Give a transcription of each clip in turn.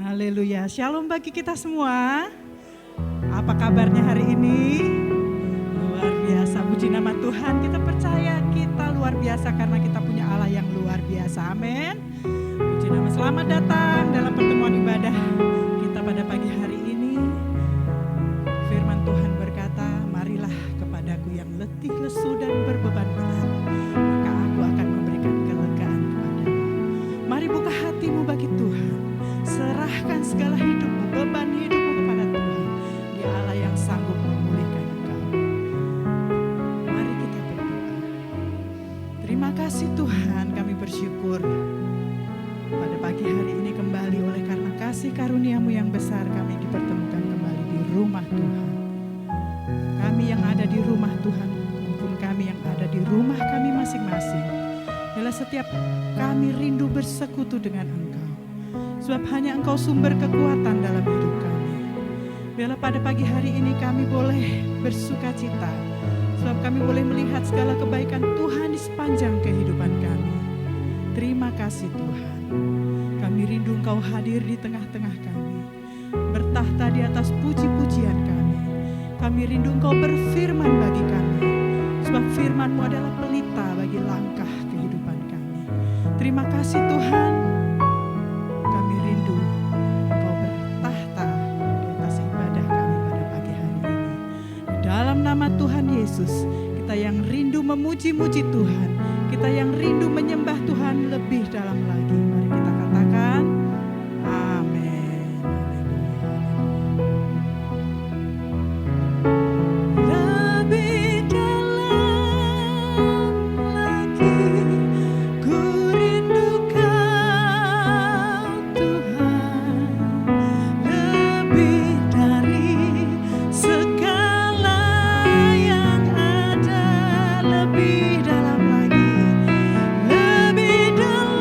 Haleluya, shalom bagi kita semua. Apa kabarnya hari ini? Luar biasa, puji nama Tuhan. Kita percaya kita luar biasa karena kita punya Allah yang luar biasa. Amin. Puji nama, selamat datang dalam pertemuan ibadah kita pada pagi hari ini. Firman Tuhan berkata, marilah kepadaku yang letih, lesu dan berbeban berat, maka aku akan memberikan kelegaan kepadamu. Mari buka hatimu bagi Tuhan. Serahkan segala hidupmu, beban hidupmu kepada Tuhan. Dia Allah yang sanggup memulihkan engkau. Mari kita berdoa. Terima kasih Tuhan, kami bersyukur pada pagi hari ini kembali oleh karena kasih karunia-Mu yang besar kami dipertemukan kembali di rumah Tuhan. Kami yang ada di rumah Tuhan maupun kami yang ada di rumah kami masing-masing. Bila setiap kami rindu bersekutu dengan Engkau. Sebab hanya Engkau sumber kekuatan dalam hidup kami. Biarlah pada pagi hari ini kami boleh bersuka cita. Sebab kami boleh melihat segala kebaikan Tuhan di sepanjang kehidupan kami. Terima kasih Tuhan. Kami rindu Engkau hadir di tengah-tengah kami. Bertahta di atas puji-pujian kami. Kami rindu Engkau berfirman bagi kami. Sebab firman-Mu adalah pelita bagi langkah kehidupan kami. Terima kasih Tuhan. Dalam nama Tuhan Yesus, kita yang rindu memuji-muji Tuhan, kita yang rindu menyembah Tuhan lebih dalam lagi. Mari kita katakan, amin. Lebih dalam lagi, ku rindu Kau Tuhan, lebih dari lebih dalam lagi, lebih dalam.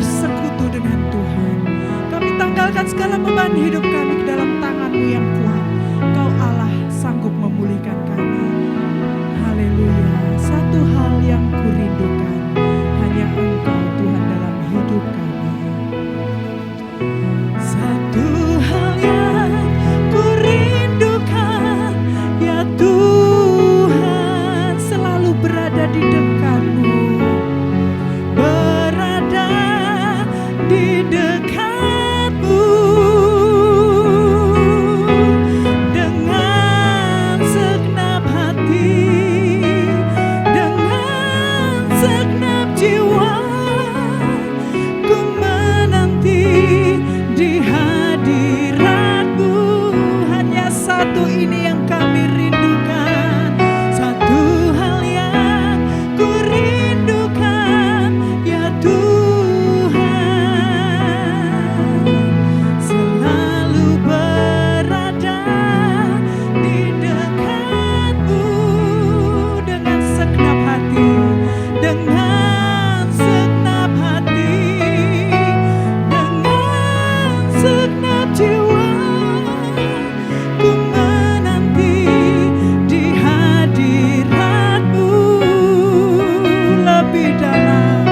bersekutu dengan Tuhan. Kami tanggalkan segala beban hidup kami ke dalam tangan-Mu yang kuat. Kau Allah sanggup memulihkan kami. Haleluya. Satu hal yang kurindukan, hanya Engkau Tuhan dalam hidup kami. Satu hal yang kurindukan, ya Tuhan, selalu berada di dekat-Mu, berada di dekat-Mu, dengan segenap hati, dengan segenap jiwa, ku menanti di hadirat-Mu. Hanya satu ini yang kami rindukan, satu hal yang ku rindukan, ya Tuhan, selalu berada di dekat-Mu, dengan segenap hati, dengan segenap hati, dengan segenap jiwa, ku menanti di hadirat-Mu. Lebih dalam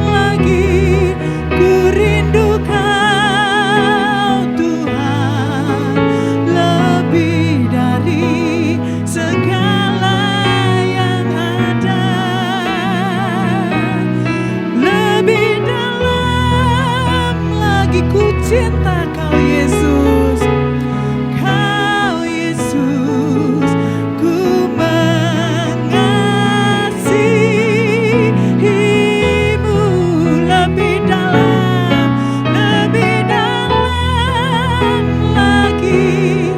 lagi ku rindu Kau Tuhan, lebih dari segala yang ada. Lebih dalam lagi ku cinta Kau Yesus, Kau Yesus, ku mengasihi-Mu. Lebih dalam lagi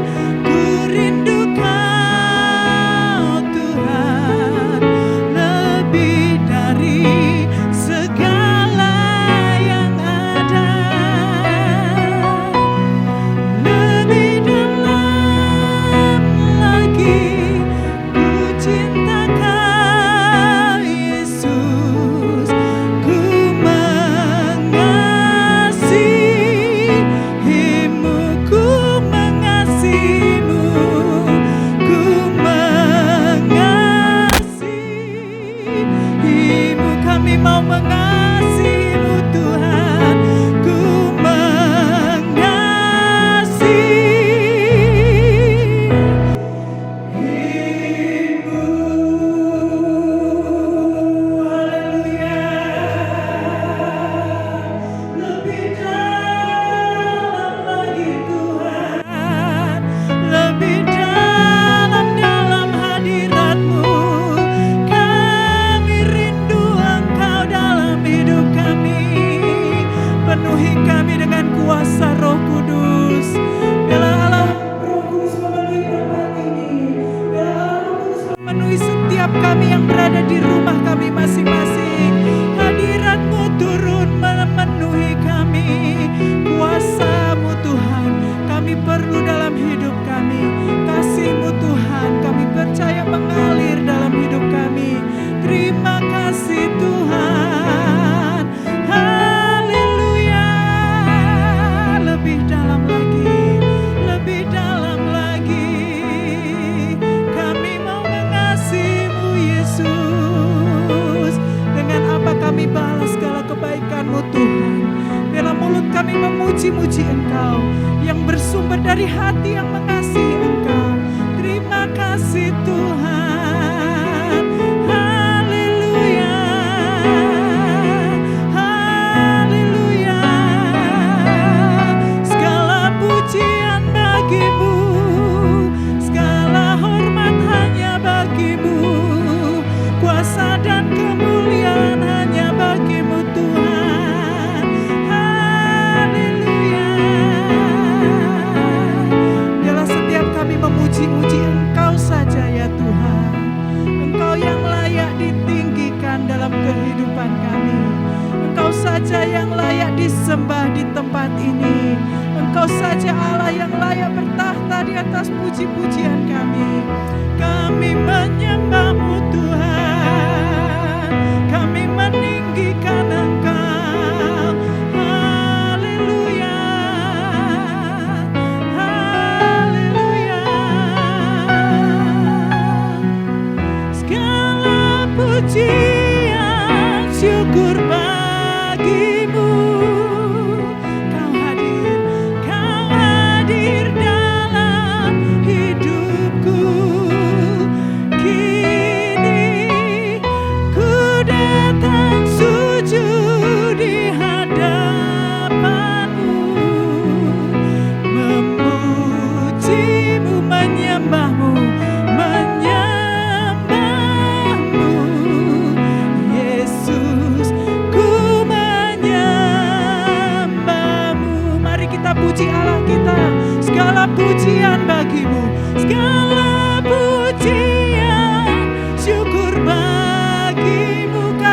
ku rindu Kau Tuhan, lebih dari segala yang ada. Lebih dalam lagi ku cinta Kau Yesus, ku mengasihi-Mu, ku mengasihi-Mu, ku mengasihi-Mu. Kami mau mengasihi-Mu Tuhan, ku mengasihi-Mu. Haleluya. Lebih dalam lagi Tuhan, lebih dalam hadirat-Mu. Kami rindu Engkau dalam hidup kami. Penuhi kami dengan kuasa Roh Kudus. Biarlah Allah Roh Kudus memenuhi tempat ini. Biarlah Roh Kudus memenuhi setiap kami yang berada di rumah kami masing-masing. Hadirat-Mu turun memenuhi kami. Kuasa-Mu Tuhan kami perlu dalam hidup kami. Kasih-Mu Tuhan kami percaya mengalir dalam hidup kami. Terima kasih Tuhan. Haleluya. Lebih dalam lagi, lebih dalam lagi. Kami mau mengasihi-Mu Yesus. Dengan apa kami balas segala kebaikan-Mu Tuhan. Biarlah mulut kami memuji-muji Engkau yang bersumber dari hati yang mengasihi Engkau. Terima kasih Tuhan. Haleluya. Haleluya. Segala pujian bagi-Mu, segala hormat hanya bagi-Mu, kuasa dan kemuliaan hanya bagi-Mu Tuhan. Haleluya. Biarlah setiap kami memuji-muji Engkau saja ya Tuhan. Engkau yang layak ditinggikan dalam kehidupan kami. Engkau saja yang layak disembah di tempat ini. Engkau saja Allah yang layak bertahta di atas puji-pujian kami. Kami menyembah-Mu Tuhan. Kami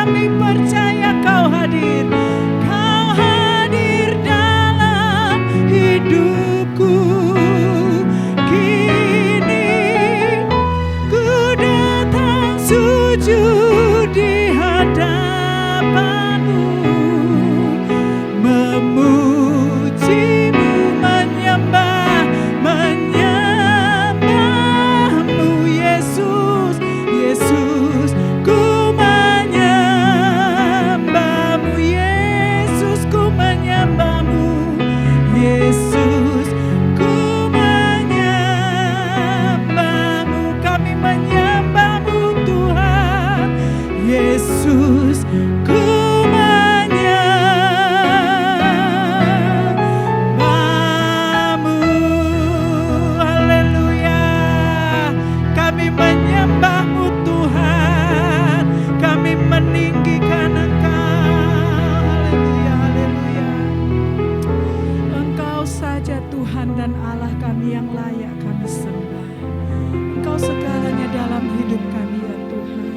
kami percaya Kau hadir. Kau hadir dalam hidupku. Kini ku datang sujud di hadapan-Mu, memuji-Mu, menyembah-Mu, Yesus, Yesus, ku menyembah-Mu, Yesus, ku menyembah-Mu, Yesus, ku menyembah-Mu, kami menyembah-Mu Tuhan, Yesus, ku menyembah-Mu. Haleluya, kami menyembah-Mu Tuhan, kami meninggikan Engkau. Haleluya, haleluya. Engkau saja Tuhan dan Allah kami yang layak kami sembah. Engkau segalanya dalam hidup kami ya Tuhan.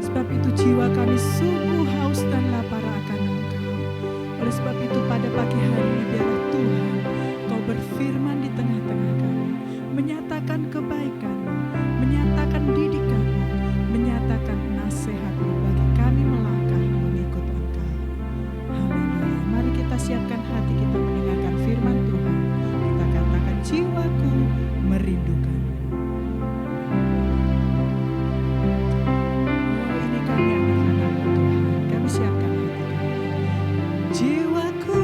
Sebab itu jiwa kami sungguh haus dan lapar akan Engkau. Oleh sebab itu pada pagi hari ini biarlah Tuhan Kau berfirman di tengah-tengah kami, menyatakan kebaikan-Mu, menyatakan didikan-Mu, menyatakan nasihat-Mu bagi kami melangkah mengikut Engkau. Haleluya. Mari kita siapkan hati kita mendengarkan firman Tuhan. Kita katakan, jiwaku merindukan. Oh, ini kami anak-anak Tuhan. Kami siapkan hati kami. Jiwaku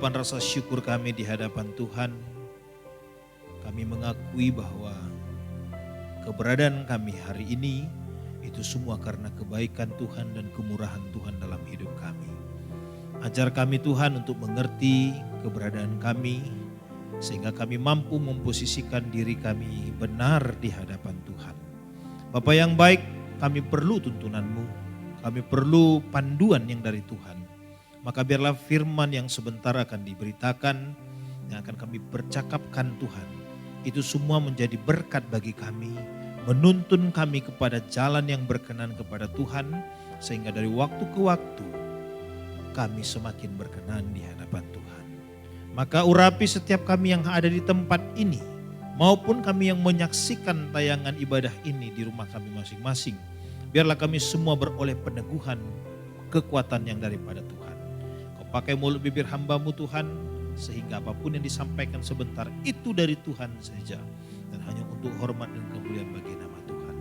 ungkapan rasa syukur kami di hadapan Tuhan, kami mengakui bahwa keberadaan kami hari ini itu semua karena kebaikan Tuhan dan kemurahan Tuhan dalam hidup kami. Ajar kami Tuhan untuk mengerti keberadaan kami, sehingga kami mampu memposisikan diri kami benar di hadapan Tuhan. Bapa yang baik, kami perlu tuntunan-Mu, kami perlu panduan yang dari Tuhan. Maka biarlah firman yang sebentar akan diberitakan, yang akan kami percakapkan Tuhan, itu semua menjadi berkat bagi kami, menuntun kami kepada jalan yang berkenan kepada Tuhan, sehingga dari waktu ke waktu kami semakin berkenan di hadapan Tuhan. Maka urapi setiap kami yang ada di tempat ini, maupun kami yang menyaksikan tayangan ibadah ini di rumah kami masing-masing. Biarlah kami semua beroleh peneguhan, kekuatan yang daripada Tuhan. Kau pakai mulut bibir hamba-Mu Tuhan, sehingga apapun yang disampaikan sebentar itu dari Tuhan saja. Dan hanya untuk hormat dan kemuliaan bagi nama Tuhan.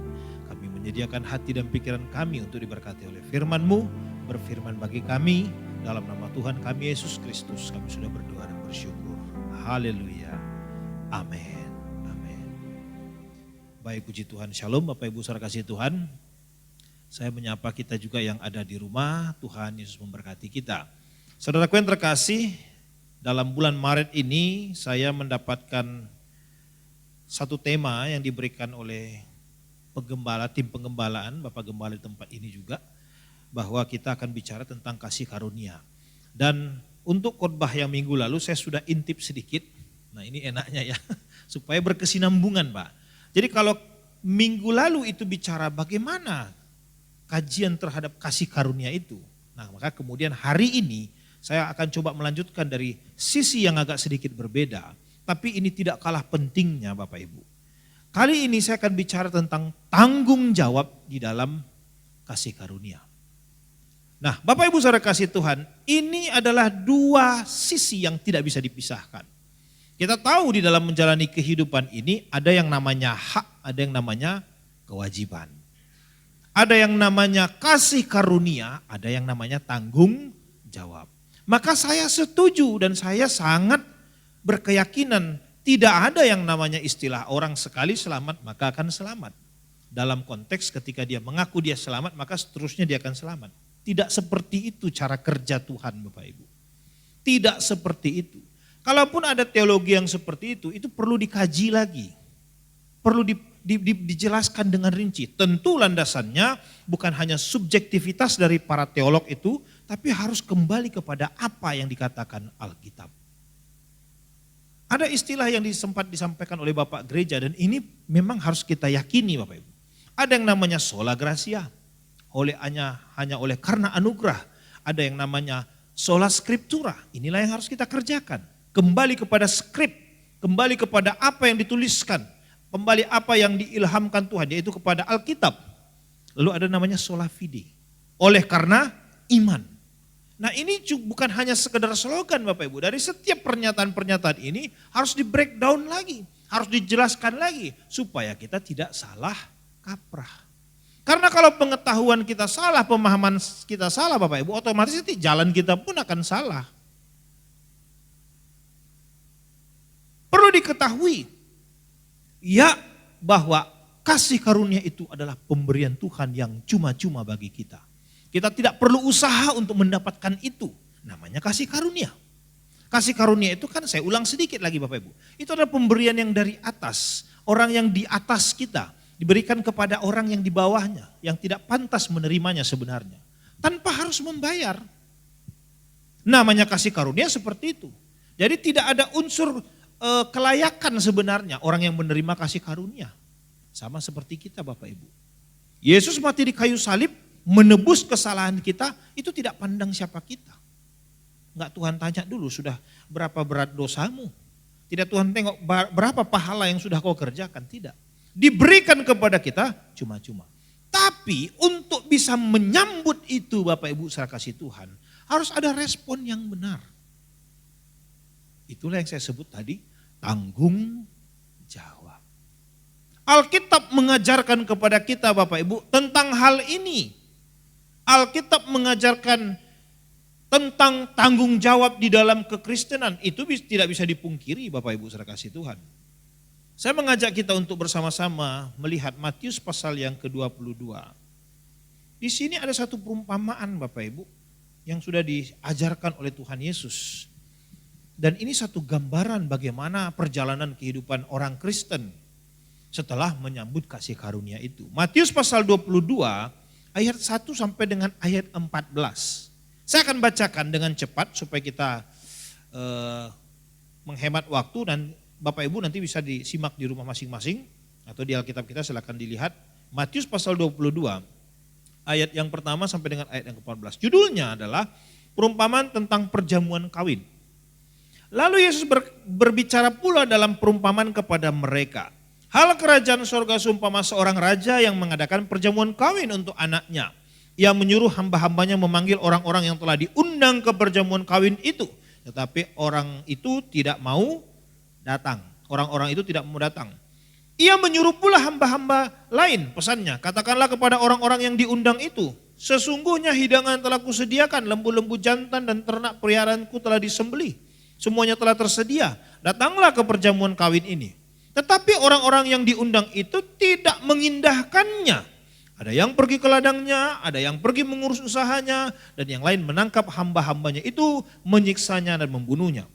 Kami menyediakan hati dan pikiran kami untuk diberkati oleh firman-Mu. Berfirman bagi kami, dalam nama Tuhan kami Yesus Kristus, kami sudah berdoa dan bersyukur. Haleluya. Amin. Amin. Baik, puji Tuhan. Shalom Bapak Ibu saudara kasih Tuhan. Saya menyapa kita juga yang ada di rumah. Tuhan Yesus memberkati kita. Saudaraku yang terkasih, dalam bulan Maret ini saya mendapatkan satu tema yang diberikan oleh penggembala, tim penggembalaan, Bapak Gembala di tempat ini juga, bahwa kita akan bicara tentang kasih karunia. Dan untuk khotbah yang minggu lalu saya sudah intip sedikit, nah ini enaknya ya, supaya berkesinambungan Pak. Jadi kalau minggu lalu itu bicara bagaimana kajian terhadap kasih karunia itu, nah maka kemudian hari ini saya akan coba melanjutkan dari sisi yang agak sedikit berbeda. Tapi ini tidak kalah pentingnya Bapak Ibu. Kali ini saya akan bicara tentang tanggung jawab di dalam kasih karunia. Nah Bapak Ibu saudara kasih Tuhan, ini adalah dua sisi yang tidak bisa dipisahkan. Kita tahu di dalam menjalani kehidupan ini ada yang namanya hak, ada yang namanya kewajiban. Ada yang namanya kasih karunia, ada yang namanya tanggung jawab. Maka saya setuju dan saya sangat berkeyakinan tidak ada yang namanya istilah orang sekali selamat maka akan selamat. Dalam konteks ketika dia mengaku dia selamat maka seterusnya dia akan selamat. Tidak seperti itu cara kerja Tuhan Bapak Ibu. Tidak seperti itu. Kalaupun ada teologi yang seperti itu perlu dikaji lagi. Perlu dijelaskan dengan rinci. Tentu landasannya bukan hanya subjektivitas dari para teolog itu, tapi harus kembali kepada apa yang dikatakan Alkitab. Ada istilah yang sempat disampaikan oleh Bapak Gereja dan ini memang harus kita yakini Bapak Ibu. Ada yang namanya sola gratia, hanya oleh karena anugerah. Ada yang namanya sola scriptura, inilah yang harus kita kerjakan. Kembali kepada skrip, kembali kepada apa yang dituliskan, kembali apa yang diilhamkan Tuhan, yaitu kepada Alkitab. Lalu ada namanya sola fide, oleh karena iman. Nah ini bukan hanya sekedar slogan Bapak Ibu, dari setiap pernyataan-pernyataan ini harus di breakdown lagi, harus dijelaskan lagi supaya kita tidak salah kaprah. Karena kalau pengetahuan kita salah, pemahaman kita salah Bapak Ibu, otomatis jalan kita pun akan salah. Perlu diketahui ya bahwa kasih karunia itu adalah pemberian Tuhan yang cuma-cuma bagi kita. Kita tidak perlu usaha untuk mendapatkan itu. Namanya kasih karunia. Kasih karunia itu kan saya ulang sedikit lagi Bapak Ibu. Itu adalah pemberian yang dari atas. Orang yang di atas kita. Diberikan kepada orang yang di bawahnya. Yang tidak pantas menerimanya sebenarnya. Tanpa harus membayar. Namanya kasih karunia seperti itu. Jadi tidak ada unsur kelayakan sebenarnya orang yang menerima kasih karunia. Sama seperti kita Bapak Ibu. Yesus mati di kayu salib. Menebus kesalahan kita itu tidak pandang siapa kita. Enggak Tuhan tanya dulu sudah berapa berat dosamu. Tidak Tuhan tengok berapa pahala yang sudah kau kerjakan. Tidak. Diberikan kepada kita cuma-cuma. Tapi untuk bisa menyambut itu Bapak Ibu saudara kasih Tuhan. Harus ada respon yang benar. Itulah yang saya sebut tadi tanggung jawab. Alkitab mengajarkan kepada kita Bapak Ibu tentang hal ini. Alkitab mengajarkan tentang tanggung jawab di dalam kekristenan itu tidak bisa dipungkiri Bapak Ibu saudara kasih Tuhan. Saya mengajak kita untuk bersama-sama melihat Matius pasal yang ke-22. Di sini ada satu perumpamaan Bapak Ibu yang sudah diajarkan oleh Tuhan Yesus. Dan ini satu gambaran bagaimana perjalanan kehidupan orang Kristen setelah menyambut kasih karunia itu. Matius pasal 22 ayat 1 sampai dengan ayat 14. Saya akan bacakan dengan cepat supaya kita menghemat waktu dan Bapak Ibu nanti bisa disimak di rumah masing-masing atau di Alkitab kita silakan dilihat. Matius pasal 22 ayat yang pertama sampai dengan ayat yang ke-14. Judulnya adalah perumpamaan tentang perjamuan kawin. Lalu Yesus berbicara pula dalam perumpamaan kepada mereka. Hal kerajaan sorga seumpama seorang raja yang mengadakan perjamuan kawin untuk anaknya. Ia menyuruh hamba-hambanya memanggil orang-orang yang telah diundang ke perjamuan kawin itu. Tetapi orang itu tidak mau datang. Orang-orang itu tidak mau datang. Ia menyuruh pula hamba-hamba lain, pesannya. Katakanlah kepada orang-orang yang diundang itu. Sesungguhnya hidangan telah kusediakan, lembu-lembu jantan dan ternak peliharaanku telah disembelih. Semuanya telah tersedia, datanglah ke perjamuan kawin ini. Tetapi orang-orang yang diundang itu tidak mengindahkannya. Ada yang pergi ke ladangnya, ada yang pergi mengurus usahanya, dan yang lain menangkap hamba-hambanya itu, menyiksanya dan membunuhnya.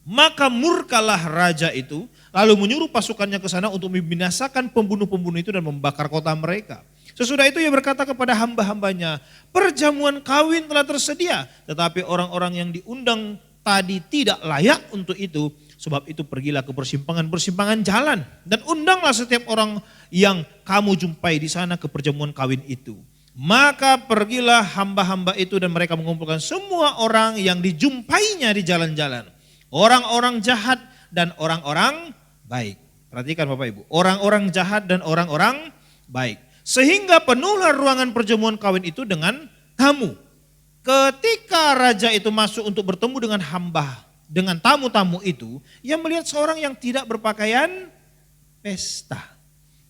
Maka murkalah raja itu, lalu menyuruh pasukannya ke sana untuk membinasakan pembunuh-pembunuh itu dan membakar kota mereka. Sesudah itu ia berkata kepada hamba-hambanya, perjamuan kawin telah tersedia, tetapi orang-orang yang diundang tadi tidak layak untuk itu, sebab itu pergilah ke persimpangan-persimpangan jalan dan undanglah setiap orang yang kamu jumpai di sana ke perjamuan kawin itu. Maka pergilah hamba-hamba itu dan mereka mengumpulkan semua orang yang dijumpainya di jalan-jalan. Orang-orang jahat dan orang-orang baik. Perhatikan Bapak Ibu, orang-orang jahat dan orang-orang baik. Sehingga penuhlah ruangan perjamuan kawin itu dengan tamu. Ketika raja itu masuk untuk bertemu dengan tamu-tamu itu, ia melihat seorang yang tidak berpakaian pesta.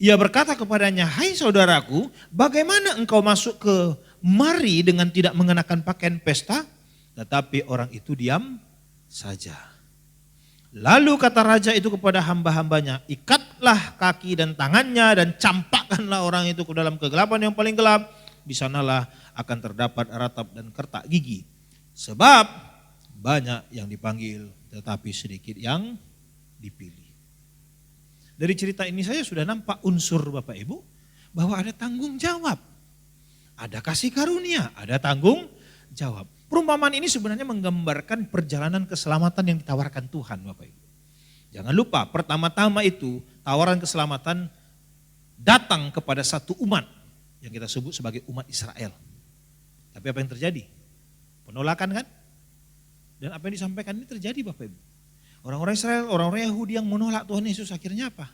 Ia berkata kepadanya, hai saudaraku, bagaimana engkau masuk ke mari dengan tidak mengenakan pakaian pesta? Tetapi orang itu diam saja. Lalu kata raja itu kepada hamba-hambanya, ikatlah kaki dan tangannya dan campakkanlah orang itu ke dalam kegelapan yang paling gelap. Di sanalah akan terdapat ratap dan kertak gigi. Sebab banyak yang dipanggil tetapi sedikit yang dipilih. Dari cerita ini saya sudah nampak unsur Bapak Ibu bahwa ada tanggung jawab. Ada kasih karunia, ada tanggung jawab. Perumpamaan ini sebenarnya menggambarkan perjalanan keselamatan yang ditawarkan Tuhan Bapak Ibu. Jangan lupa pertama-tama itu tawaran keselamatan datang kepada satu umat yang kita sebut sebagai umat Israel. Tapi apa yang terjadi? Penolakan kan? Dan apa yang disampaikan ini terjadi Bapak Ibu. Orang-orang Israel, orang-orang Yahudi yang menolak Tuhan Yesus akhirnya apa?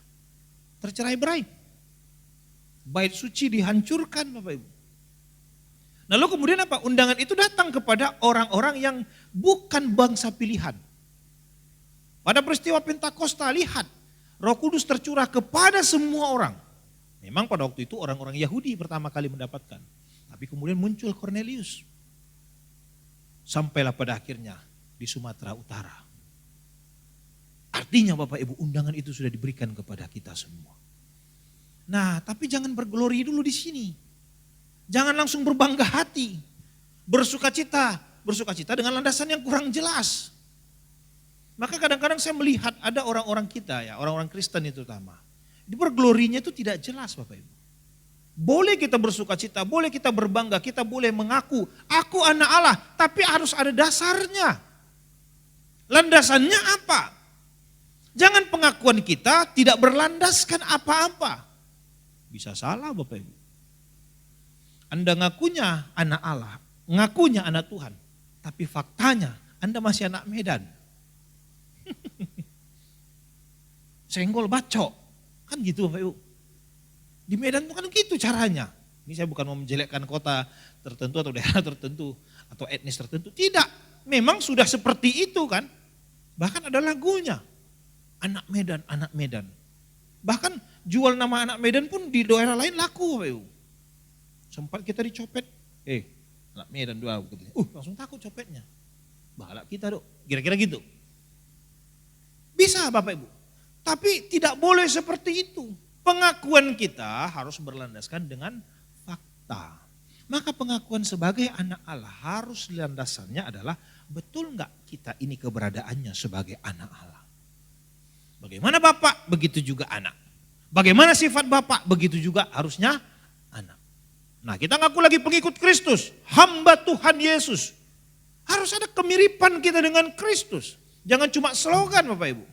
Tercerai-berai. Bait suci dihancurkan Bapak Ibu. Lalu kemudian apa? Undangan itu datang kepada orang-orang yang bukan bangsa pilihan. Pada peristiwa Pentakosta lihat, Roh Kudus tercurah kepada semua orang. Memang pada waktu itu orang-orang Yahudi pertama kali mendapatkan. Tapi kemudian muncul Cornelius. Sampailah pada akhirnya di Sumatera Utara. Artinya Bapak Ibu undangan itu sudah diberikan kepada kita semua. Nah tapi jangan berglori dulu di sini. Jangan langsung berbangga hati. Bersukacita dengan landasan yang kurang jelas. Maka kadang-kadang saya melihat ada orang-orang kita ya, orang-orang Kristen itu terutama. Di berglorinya itu tidak jelas Bapak Ibu. Boleh kita bersukacita, boleh kita berbangga, kita boleh mengaku, aku anak Allah, tapi harus ada dasarnya. Landasannya apa? Jangan pengakuan kita tidak berlandaskan apa-apa. Bisa salah Bapak Ibu. Anda ngakunya anak Allah, ngakunya anak Tuhan, tapi faktanya Anda masih anak Medan. Senggol bacok. Kan gitu Bapak Ibu. Di Medan itu kan gitu caranya. Ini saya bukan mau menjelekkan kota tertentu atau daerah tertentu atau etnis tertentu. Tidak, memang sudah seperti itu kan. Bahkan ada lagunya. Anak Medan, anak Medan. Bahkan jual nama anak Medan pun di daerah lain laku Bapak Ibu. Sempat kita dicopet, Anak Medan dua, langsung takut copetnya. Bahala kita dok, kira-kira gitu. Bisa Bapak Ibu, tapi tidak boleh seperti itu. Pengakuan kita harus berlandaskan dengan fakta. Maka pengakuan sebagai anak Allah harus landasannya adalah betul enggak kita ini keberadaannya sebagai anak Allah. Bagaimana Bapak, begitu juga anak. Bagaimana sifat Bapak, begitu juga harusnya anak. Nah kita ngaku lagi pengikut Kristus, hamba Tuhan Yesus. Harus ada kemiripan kita dengan Kristus. Jangan cuma slogan Bapak Ibu.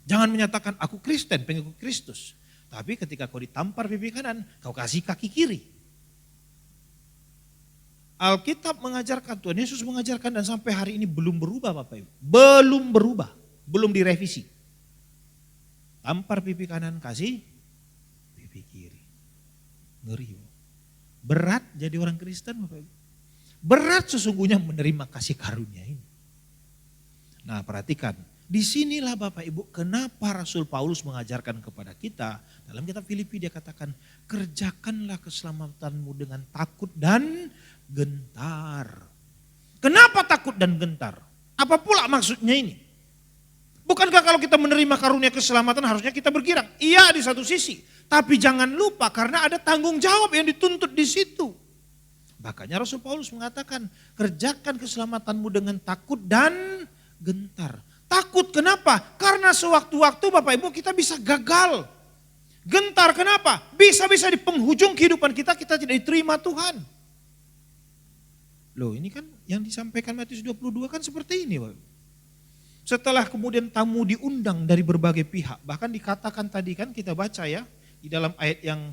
Jangan menyatakan aku Kristen, pengikut Kristus. Tapi ketika kau ditampar pipi kanan, kau kasih kaki kiri. Alkitab mengajarkan, Tuhan Yesus mengajarkan dan sampai hari ini belum berubah Bapak Ibu. Belum berubah, belum direvisi. Tampar pipi kanan, kasih pipi kiri. Ngeri. Berat jadi orang Kristen Bapak Ibu. Berat sesungguhnya menerima kasih karunia ini. Nah perhatikan, disinilah Bapak Ibu kenapa Rasul Paulus mengajarkan kepada kita. Dalam kitab Filipi dia katakan, kerjakanlah keselamatanmu dengan takut dan gentar. Kenapa takut dan gentar? Apa pula maksudnya ini? Bukankah kalau kita menerima karunia keselamatan harusnya kita bergirang? Iya di satu sisi. Tapi jangan lupa karena ada tanggung jawab yang dituntut di situ. Makanya Rasul Paulus mengatakan, kerjakan keselamatanmu dengan takut dan gentar. Takut kenapa? Karena sewaktu-waktu Bapak Ibu kita bisa gagal. Gentar kenapa? Bisa-bisa di penghujung kehidupan kita tidak diterima Tuhan. Loh ini kan yang disampaikan Matius 22 kan seperti ini Bapak. Setelah kemudian tamu diundang dari berbagai pihak. Bahkan dikatakan tadi kan kita baca ya. Di dalam ayat yang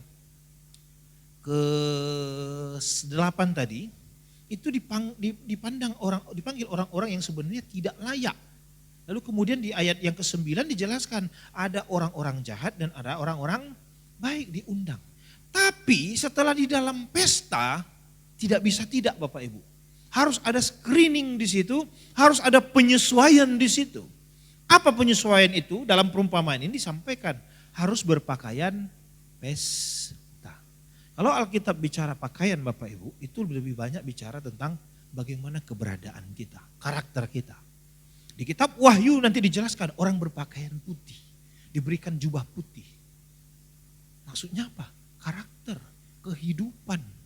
ke-8 tadi. Itu dipanggil orang-orang yang sebenarnya tidak layak. Lalu kemudian di ayat yang ke-9 dijelaskan. Ada orang-orang jahat dan ada orang-orang baik diundang. Tapi setelah di dalam pesta tidak bisa tidak Bapak Ibu. Harus ada screening di situ, harus ada penyesuaian di situ. Apa penyesuaian itu? Dalam perumpamaan ini disampaikan harus berpakaian pesta. Kalau Alkitab bicara pakaian Bapak Ibu, itu lebih banyak bicara tentang bagaimana keberadaan kita, karakter kita. Di kitab Wahyu nanti dijelaskan orang berpakaian putih, diberikan jubah putih. Maksudnya apa? Karakter, kehidupan.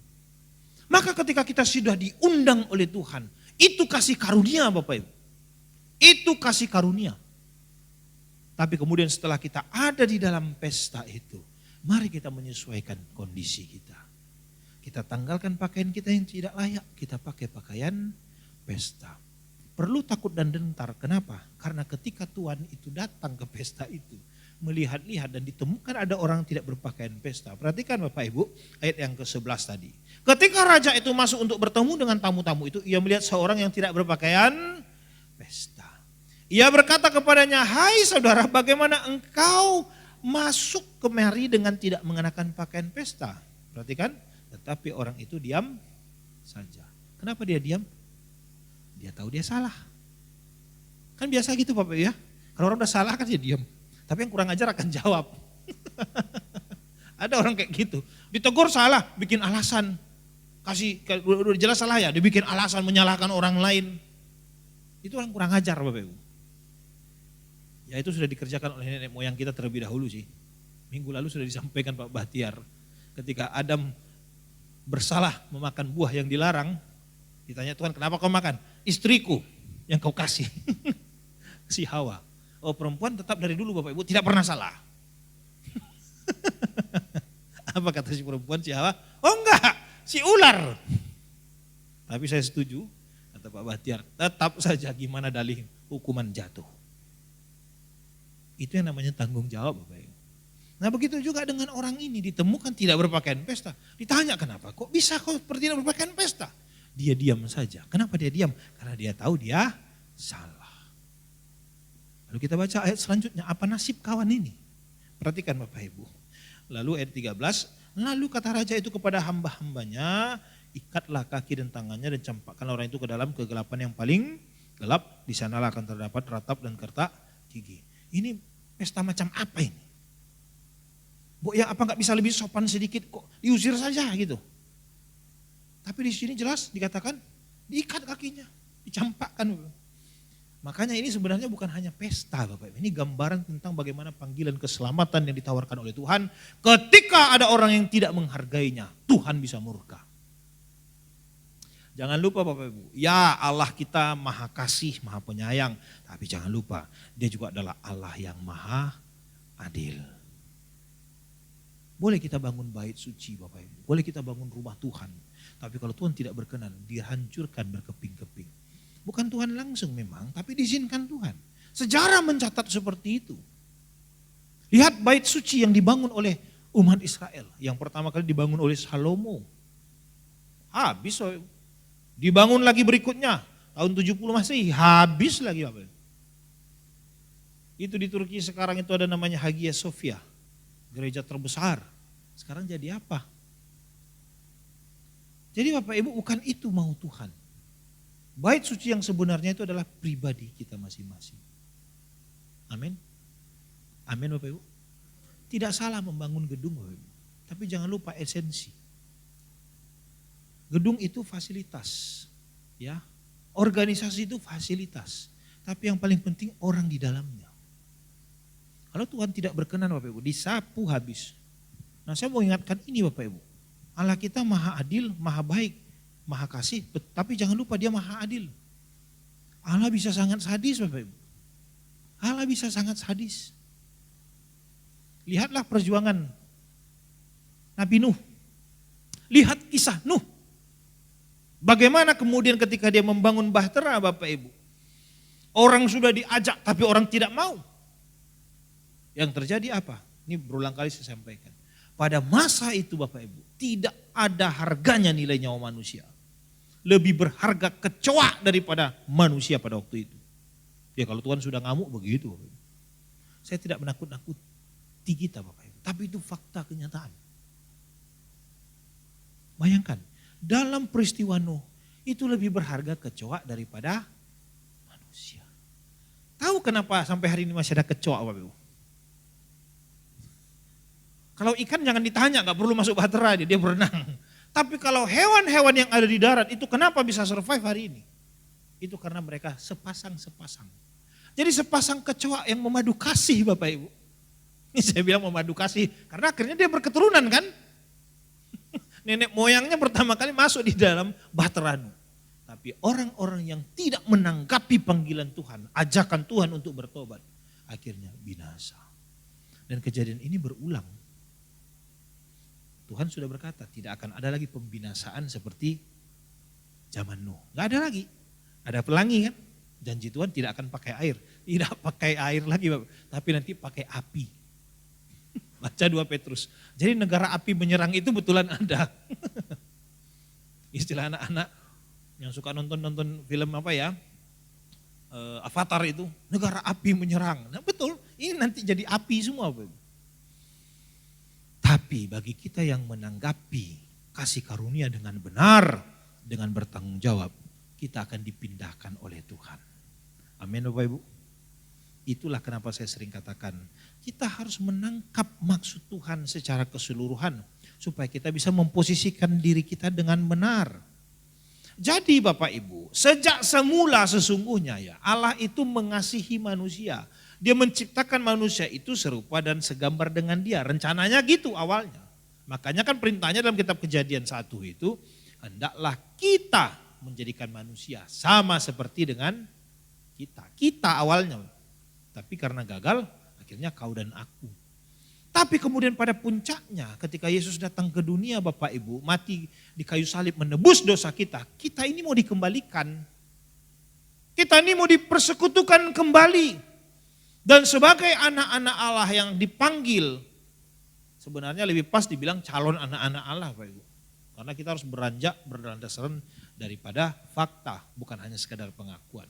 Maka ketika kita sudah diundang oleh Tuhan, itu kasih karunia Bapak Ibu. Itu kasih karunia. Tapi kemudian setelah kita ada di dalam pesta itu, mari kita menyesuaikan kondisi kita. Kita tanggalkan pakaian kita yang tidak layak, kita pakai pakaian pesta. Perlu takut dan gentar, kenapa? Karena ketika Tuhan itu datang ke pesta itu, melihat-lihat dan ditemukan ada orang tidak berpakaian pesta. Perhatikan Bapak Ibu ayat yang ke-11 tadi. Ketika raja itu masuk untuk bertemu dengan tamu-tamu itu, ia melihat seorang yang tidak berpakaian pesta. Ia berkata kepadanya, hai saudara, bagaimana engkau masuk kemari dengan tidak mengenakan pakaian pesta? Perhatikan, tetapi orang itu diam saja. Kenapa dia diam? Dia tahu dia salah. Kan biasa gitu Bapak ya. Kalau orang udah salah kan dia diam. Tapi yang kurang ajar akan jawab. Ada orang kayak gitu. Ditegur salah, bikin alasan. Udah jelas salah ya, dibikin alasan menyalahkan orang lain. Itu orang kurang ajar Bapak Ibu. Ya itu sudah dikerjakan oleh nenek moyang kita terlebih dahulu sih. Minggu lalu sudah disampaikan Pak Bahtiar. Ketika Adam bersalah memakan buah yang dilarang. Ditanya Tuhan kenapa kau makan? Istriku yang kau kasih. Si Hawa. Oh perempuan tetap dari dulu Bapak Ibu tidak pernah salah. Apa kata si perempuan si Hawa? Oh enggak, si ular. Tapi saya setuju, kata Pak Bahtiar, tetap saja gimana dalih hukuman jatuh. Itu yang namanya tanggung jawab Bapak Ibu. Nah begitu juga dengan orang ini ditemukan tidak berpakaian pesta. Ditanya kenapa, kok bisa kau tidak berpakaian pesta? Dia diam saja. Kenapa dia diam? Karena dia tahu dia salah. Lalu kita baca ayat selanjutnya, apa nasib kawan ini? Perhatikan Bapak Ibu. Lalu ayat 13, lalu kata raja itu kepada hamba-hambanya, ikatlah kaki dan tangannya dan campakkanlah orang itu ke dalam kegelapan yang paling gelap. Di sanalah akan terdapat ratap dan kertak gigi. Ini pesta macam apa ini? Bu, ya apa nggak bisa lebih sopan sedikit kok diusir saja gitu? Tapi di sini jelas dikatakan diikat kakinya, dicampakkan. Makanya ini sebenarnya bukan hanya pesta Bapak Ibu. Ini gambaran tentang bagaimana panggilan keselamatan yang ditawarkan oleh Tuhan. Ketika ada orang yang tidak menghargainya, Tuhan bisa murka. Jangan lupa Bapak Ibu, ya Allah kita maha kasih, maha penyayang. Tapi jangan lupa, dia juga adalah Allah yang maha adil. Boleh kita bangun bait suci Bapak Ibu, boleh kita bangun rumah Tuhan. Tapi kalau Tuhan tidak berkenan, dihancurkan berkeping-keping. Bukan Tuhan langsung memang, tapi diizinkan Tuhan. Sejarah mencatat seperti itu. Lihat bait suci yang dibangun oleh umat Israel. Yang pertama kali dibangun oleh Salomo. Habis, dibangun lagi berikutnya. Tahun 70 Masehi, habis lagi. Itu di Turki sekarang itu ada namanya Hagia Sophia. Gereja terbesar. Sekarang jadi apa? Jadi Bapak Ibu bukan itu mau Tuhan. Bait suci yang sebenarnya itu adalah pribadi kita masing-masing. Amin. Amin Bapak Ibu. Tidak salah membangun gedung Bapak Ibu. Tapi jangan lupa esensi. Gedung itu fasilitas. Ya. Organisasi itu fasilitas. Tapi yang paling penting orang di dalamnya. Kalau Tuhan tidak berkenan Bapak Ibu, disapu habis. Nah saya mau ingatkan ini Bapak Ibu. Allah kita maha adil, maha baik, maha kasih, tapi jangan lupa dia maha adil. Allah bisa sangat sadis Bapak Ibu. Allah bisa sangat sadis. Lihatlah perjuangan Nabi Nuh. Lihat kisah Nuh. Bagaimana kemudian ketika dia membangun bahtera Bapak Ibu. Orang sudah diajak tapi orang tidak mau. Yang terjadi apa? Ini berulang kali saya sampaikan. Pada masa itu Bapak Ibu, tidak ada harganya nilai nyawa manusia. Lebih berharga kecoa daripada manusia pada waktu itu. Ya kalau Tuhan sudah ngamuk begitu Bapak Ibu. Saya tidak menakut-nakuti kita Bapak Ibu. Tapi itu fakta kenyataan. Bayangkan, dalam peristiwa Nuh, itu lebih berharga kecoa daripada manusia. Tahu kenapa sampai hari ini masih ada kecoa Bapak Ibu? Kalau ikan jangan ditanya, gak perlu masuk bahtera dia berenang. Tapi kalau hewan-hewan yang ada di darat itu kenapa bisa survive hari ini? Itu karena mereka sepasang-sepasang. Jadi sepasang kecoa yang memadu kasih Bapak Ibu. Ini saya bilang memadu kasih karena akhirnya dia berketurunan kan. Nenek moyangnya pertama kali masuk di dalam bahtera Nuh. Tapi orang-orang yang tidak menanggapi panggilan Tuhan, ajakan Tuhan untuk bertobat, akhirnya binasa. Dan kejadian ini berulang. Tuhan sudah berkata tidak akan ada lagi pembinasaan seperti zaman Nuh. Gak ada lagi. Ada pelangi kan. Janji Tuhan tidak akan pakai air. Tidak pakai air lagi Bapak. Tapi nanti pakai api. Baca 2 Petrus. Jadi negara api menyerang itu betulan ada. Istilah anak-anak yang suka nonton film apa ya. Avatar itu. Negara api menyerang. Nah betul. Ini nanti jadi api semua Bapak. Tapi bagi kita yang menanggapi kasih karunia dengan benar, dengan bertanggung jawab, kita akan dipindahkan oleh Tuhan. Amin Bapak Ibu. Itulah kenapa saya sering katakan, kita harus menangkap maksud Tuhan secara keseluruhan, supaya kita bisa memposisikan diri kita dengan benar. Jadi Bapak Ibu, sejak semula sesungguhnya ya, Allah itu mengasihi manusia. Dia menciptakan manusia itu serupa dan segambar dengan dia. Rencananya gitu awalnya. Makanya kan perintahnya dalam kitab Kejadian 1 itu, hendaklah kita menjadikan manusia sama seperti dengan kita. Kita awalnya. Tapi karena gagal, akhirnya kau dan aku. Tapi kemudian pada puncaknya ketika Yesus datang ke dunia Bapak Ibu, mati di kayu salib menebus dosa kita. Kita ini mau dikembalikan. Kita ini mau dipersekutukan kembali. Dan sebagai anak-anak Allah yang dipanggil, sebenarnya lebih pas dibilang calon anak-anak Allah Bapak Ibu. Karena kita harus beranjak berdasarkan daripada fakta, bukan hanya sekadar pengakuan.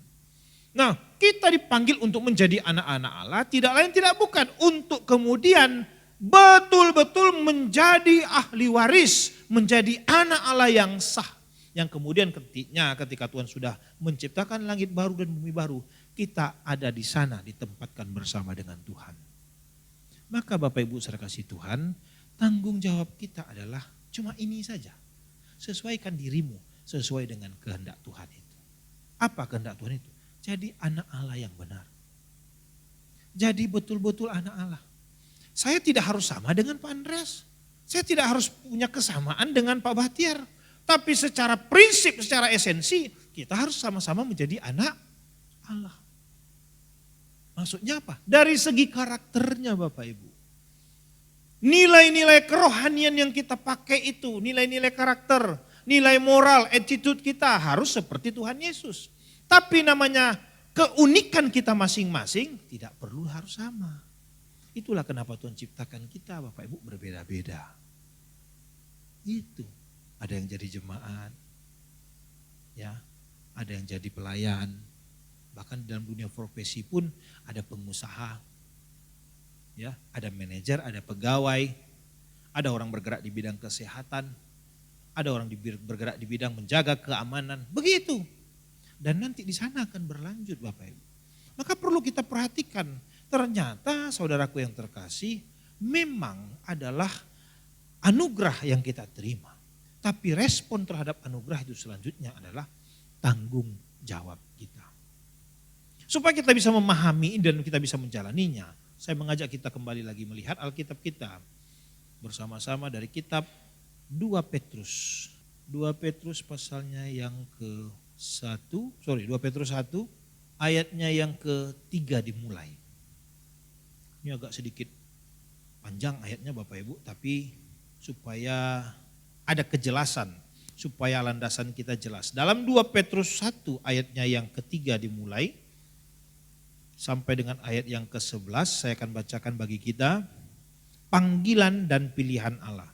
Nah kita dipanggil untuk menjadi anak-anak Allah, tidak lain tidak bukan untuk kemudian betul-betul menjadi ahli waris, menjadi anak Allah yang sah. Yang kemudian ketika Tuhan sudah menciptakan langit baru dan bumi baru, kita ada di sana ditempatkan bersama dengan Tuhan. Maka Bapak Ibu saudara kasih Tuhan, tanggung jawab kita adalah cuma ini saja. Sesuaikan dirimu sesuai dengan kehendak Tuhan itu. Apa kehendak Tuhan itu? Jadi anak Allah yang benar. Jadi betul-betul anak Allah. Saya tidak harus sama dengan Pak Andreas. Saya tidak harus punya kesamaan dengan Pak Bahtiar. Tapi secara prinsip, secara esensi, kita harus sama-sama menjadi anak Allah. Maksudnya apa? Dari segi karakternya Bapak Ibu. Nilai-nilai kerohanian yang kita pakai itu, nilai-nilai karakter, nilai moral, attitude kita harus seperti Tuhan Yesus. Tapi namanya keunikan kita masing-masing tidak perlu harus sama. Itulah kenapa Tuhan ciptakan kita Bapak Ibu berbeda-beda. Itu. Ada yang jadi jemaat, ya, ada yang jadi pelayan. Bahkan dalam dunia profesi pun ada pengusaha, ya, ada manajer, ada pegawai, ada orang bergerak di bidang kesehatan, ada orang bergerak di bidang menjaga keamanan, begitu. Dan nanti di sana akan berlanjut Bapak Ibu. Maka perlu kita perhatikan, ternyata saudaraku yang terkasih memang adalah anugerah yang kita terima. Tapi respon terhadap anugerah itu selanjutnya adalah tanggung jawab kita. Supaya kita bisa memahami dan kita bisa menjalaninya, saya mengajak kita kembali lagi melihat Alkitab kita bersama-sama dari kitab 2 Petrus. 2 Petrus pasalnya yang ke-1, 2 Petrus 1 ayatnya yang ke-3 dimulai. Ini agak sedikit panjang ayatnya Bapak Ibu, tapi supaya ada kejelasan, supaya landasan kita jelas. Dalam 2 Petrus 1 ayatnya yang ke-3 dimulai, sampai dengan ayat yang ke-11 saya akan bacakan bagi kita. Panggilan dan pilihan Allah.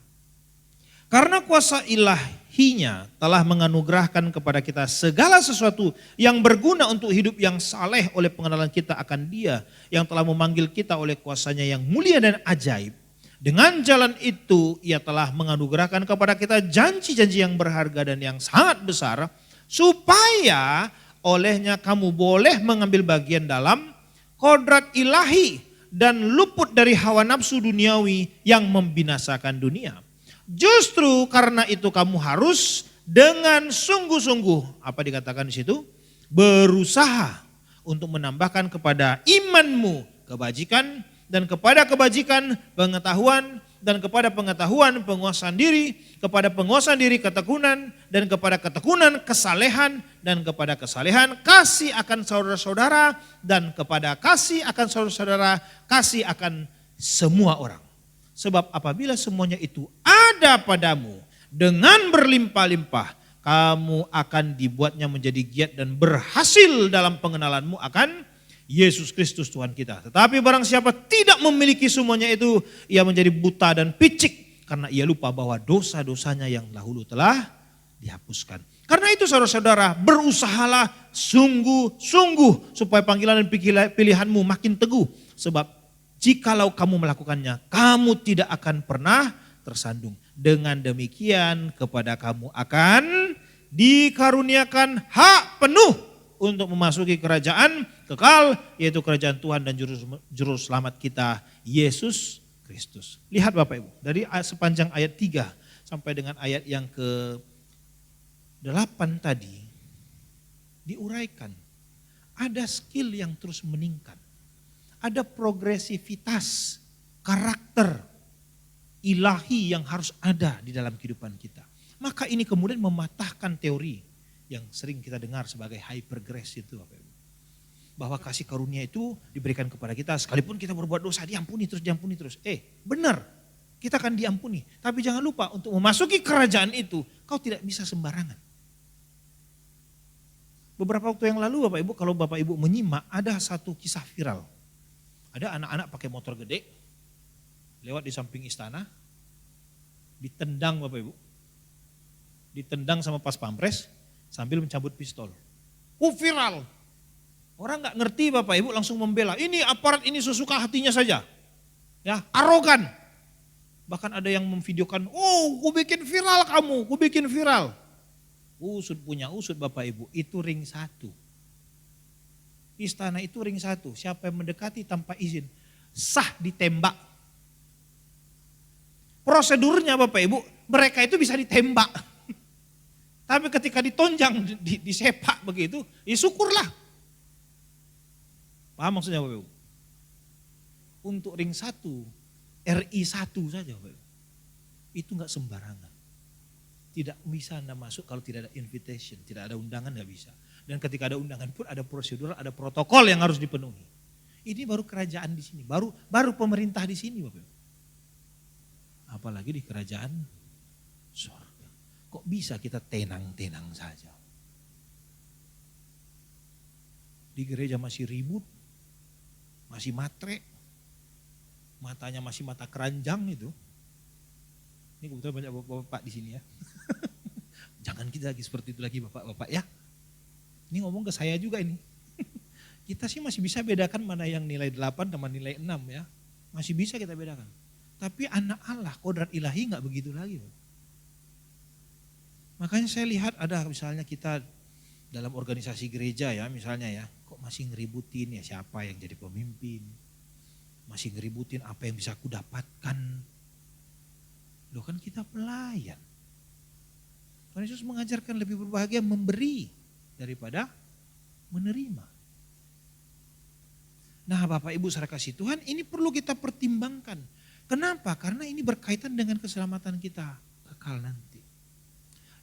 Karena kuasa ilahinya telah menganugerahkan kepada kita segala sesuatu yang berguna untuk hidup yang saleh oleh pengenalan kita akan Dia yang telah memanggil kita oleh kuasanya yang mulia dan ajaib. Dengan jalan itu Ia telah menganugerahkan kepada kita janji-janji yang berharga dan yang sangat besar, supaya olehnya kamu boleh mengambil bagian dalam kodrat ilahi dan luput dari hawa nafsu duniawi yang membinasakan dunia. Justru karena itu kamu harus dengan sungguh-sungguh, apa dikatakan di situ? Berusaha untuk menambahkan kepada imanmu kebajikan, dan kepada kebajikan pengetahuan, dan kepada pengetahuan penguasaan diri, kepada penguasaan diri ketekunan, dan kepada ketekunan kesalehan, dan kepada kesalehan kasih akan saudara-saudara, dan kepada kasih akan saudara-saudara kasih akan semua orang. Sebab apabila semuanya itu ada padamu dengan berlimpah-limpah, kamu akan dibuatnya menjadi giat dan berhasil dalam pengenalanmu akan Yesus Kristus Tuhan kita. Tetapi barang siapa tidak memiliki semuanya itu, ia menjadi buta dan picik karena ia lupa bahwa dosa-dosanya yang dahulu telah dihapuskan. Karena itu saudara-saudara, berusahalah sungguh-sungguh supaya panggilan dan pilihanmu makin teguh. Sebab jikalau kamu melakukannya, kamu tidak akan pernah tersandung. Dengan demikian kepada kamu akan dikaruniakan hak penuh untuk memasuki kerajaan kekal, yaitu kerajaan Tuhan dan juru selamat kita, Yesus Kristus. Lihat Bapak Ibu, dari sepanjang ayat 3 sampai dengan ayat yang ke-8 tadi, diuraikan. Ada skill yang terus meningkat. Ada progresivitas karakter ilahi yang harus ada di dalam kehidupan kita. Maka ini kemudian mematahkan teori yang sering kita dengar sebagai hyper grace itu Bapak Ibu. Bahwa kasih karunia itu diberikan kepada kita sekalipun kita berbuat dosa diampuni terus. Benar, kita akan diampuni. Tapi jangan lupa untuk memasuki kerajaan itu kau tidak bisa sembarangan. Beberapa waktu yang lalu Bapak Ibu, kalau Bapak Ibu menyimak ada satu kisah viral. Ada anak-anak pakai motor gede lewat di samping istana, ditendang Bapak Ibu. Ditendang sama pas pampres sambil mencabut pistol. Viral. Orang gak ngerti Bapak Ibu langsung membela. Ini aparat ini sesuka hatinya saja. Ya, arogan. Bahkan ada yang memvideokan, gue bikin viral kamu, gue bikin viral. Usut punya usut Bapak Ibu, itu ring 1. Istana itu ring 1, siapa yang mendekati tanpa izin, sah ditembak. Prosedurnya Bapak Ibu, mereka itu bisa ditembak. Tapi ketika ditonjang, disepak begitu, ya syukurlah. Paham maksudnya Bapak Ibu? Untuk ring 1, RI 1 saja Bapak Ibu. Itu enggak sembarangan. Tidak bisa Anda masuk kalau tidak ada invitation, tidak ada undangan enggak bisa. Dan ketika ada undangan pun ada prosedur, ada protokol yang harus dipenuhi. Ini baru kerajaan di sini, baru pemerintah di sini Bapak Ibu. Apalagi di kerajaan surga. Kok bisa kita tenang-tenang saja? Di gereja masih ribut, masih matre, matanya masih mata keranjang itu. Ini kebetulan banyak bapak-bapak di sini ya. Jangan kita lagi seperti itu lagi bapak-bapak ya. Ini ngomong ke saya juga ini. Kita sih masih bisa bedakan mana yang nilai 8 sama nilai 6 ya. Masih bisa kita bedakan. Tapi anak Allah, kodrat ilahi gak begitu lagi. Makanya saya lihat ada misalnya kita dalam organisasi gereja ya misalnya ya. Kok masih ngeributin ya siapa yang jadi pemimpin. Masih ngeributin apa yang bisa aku dapatkan. Loh kan kita pelayan. Tuhan Yesus mengajarkan lebih berbahagia memberi daripada menerima. Nah Bapak Ibu saudara kasih Tuhan ini perlu kita pertimbangkan. Kenapa? Karena ini berkaitan dengan keselamatan kita kekal nanti.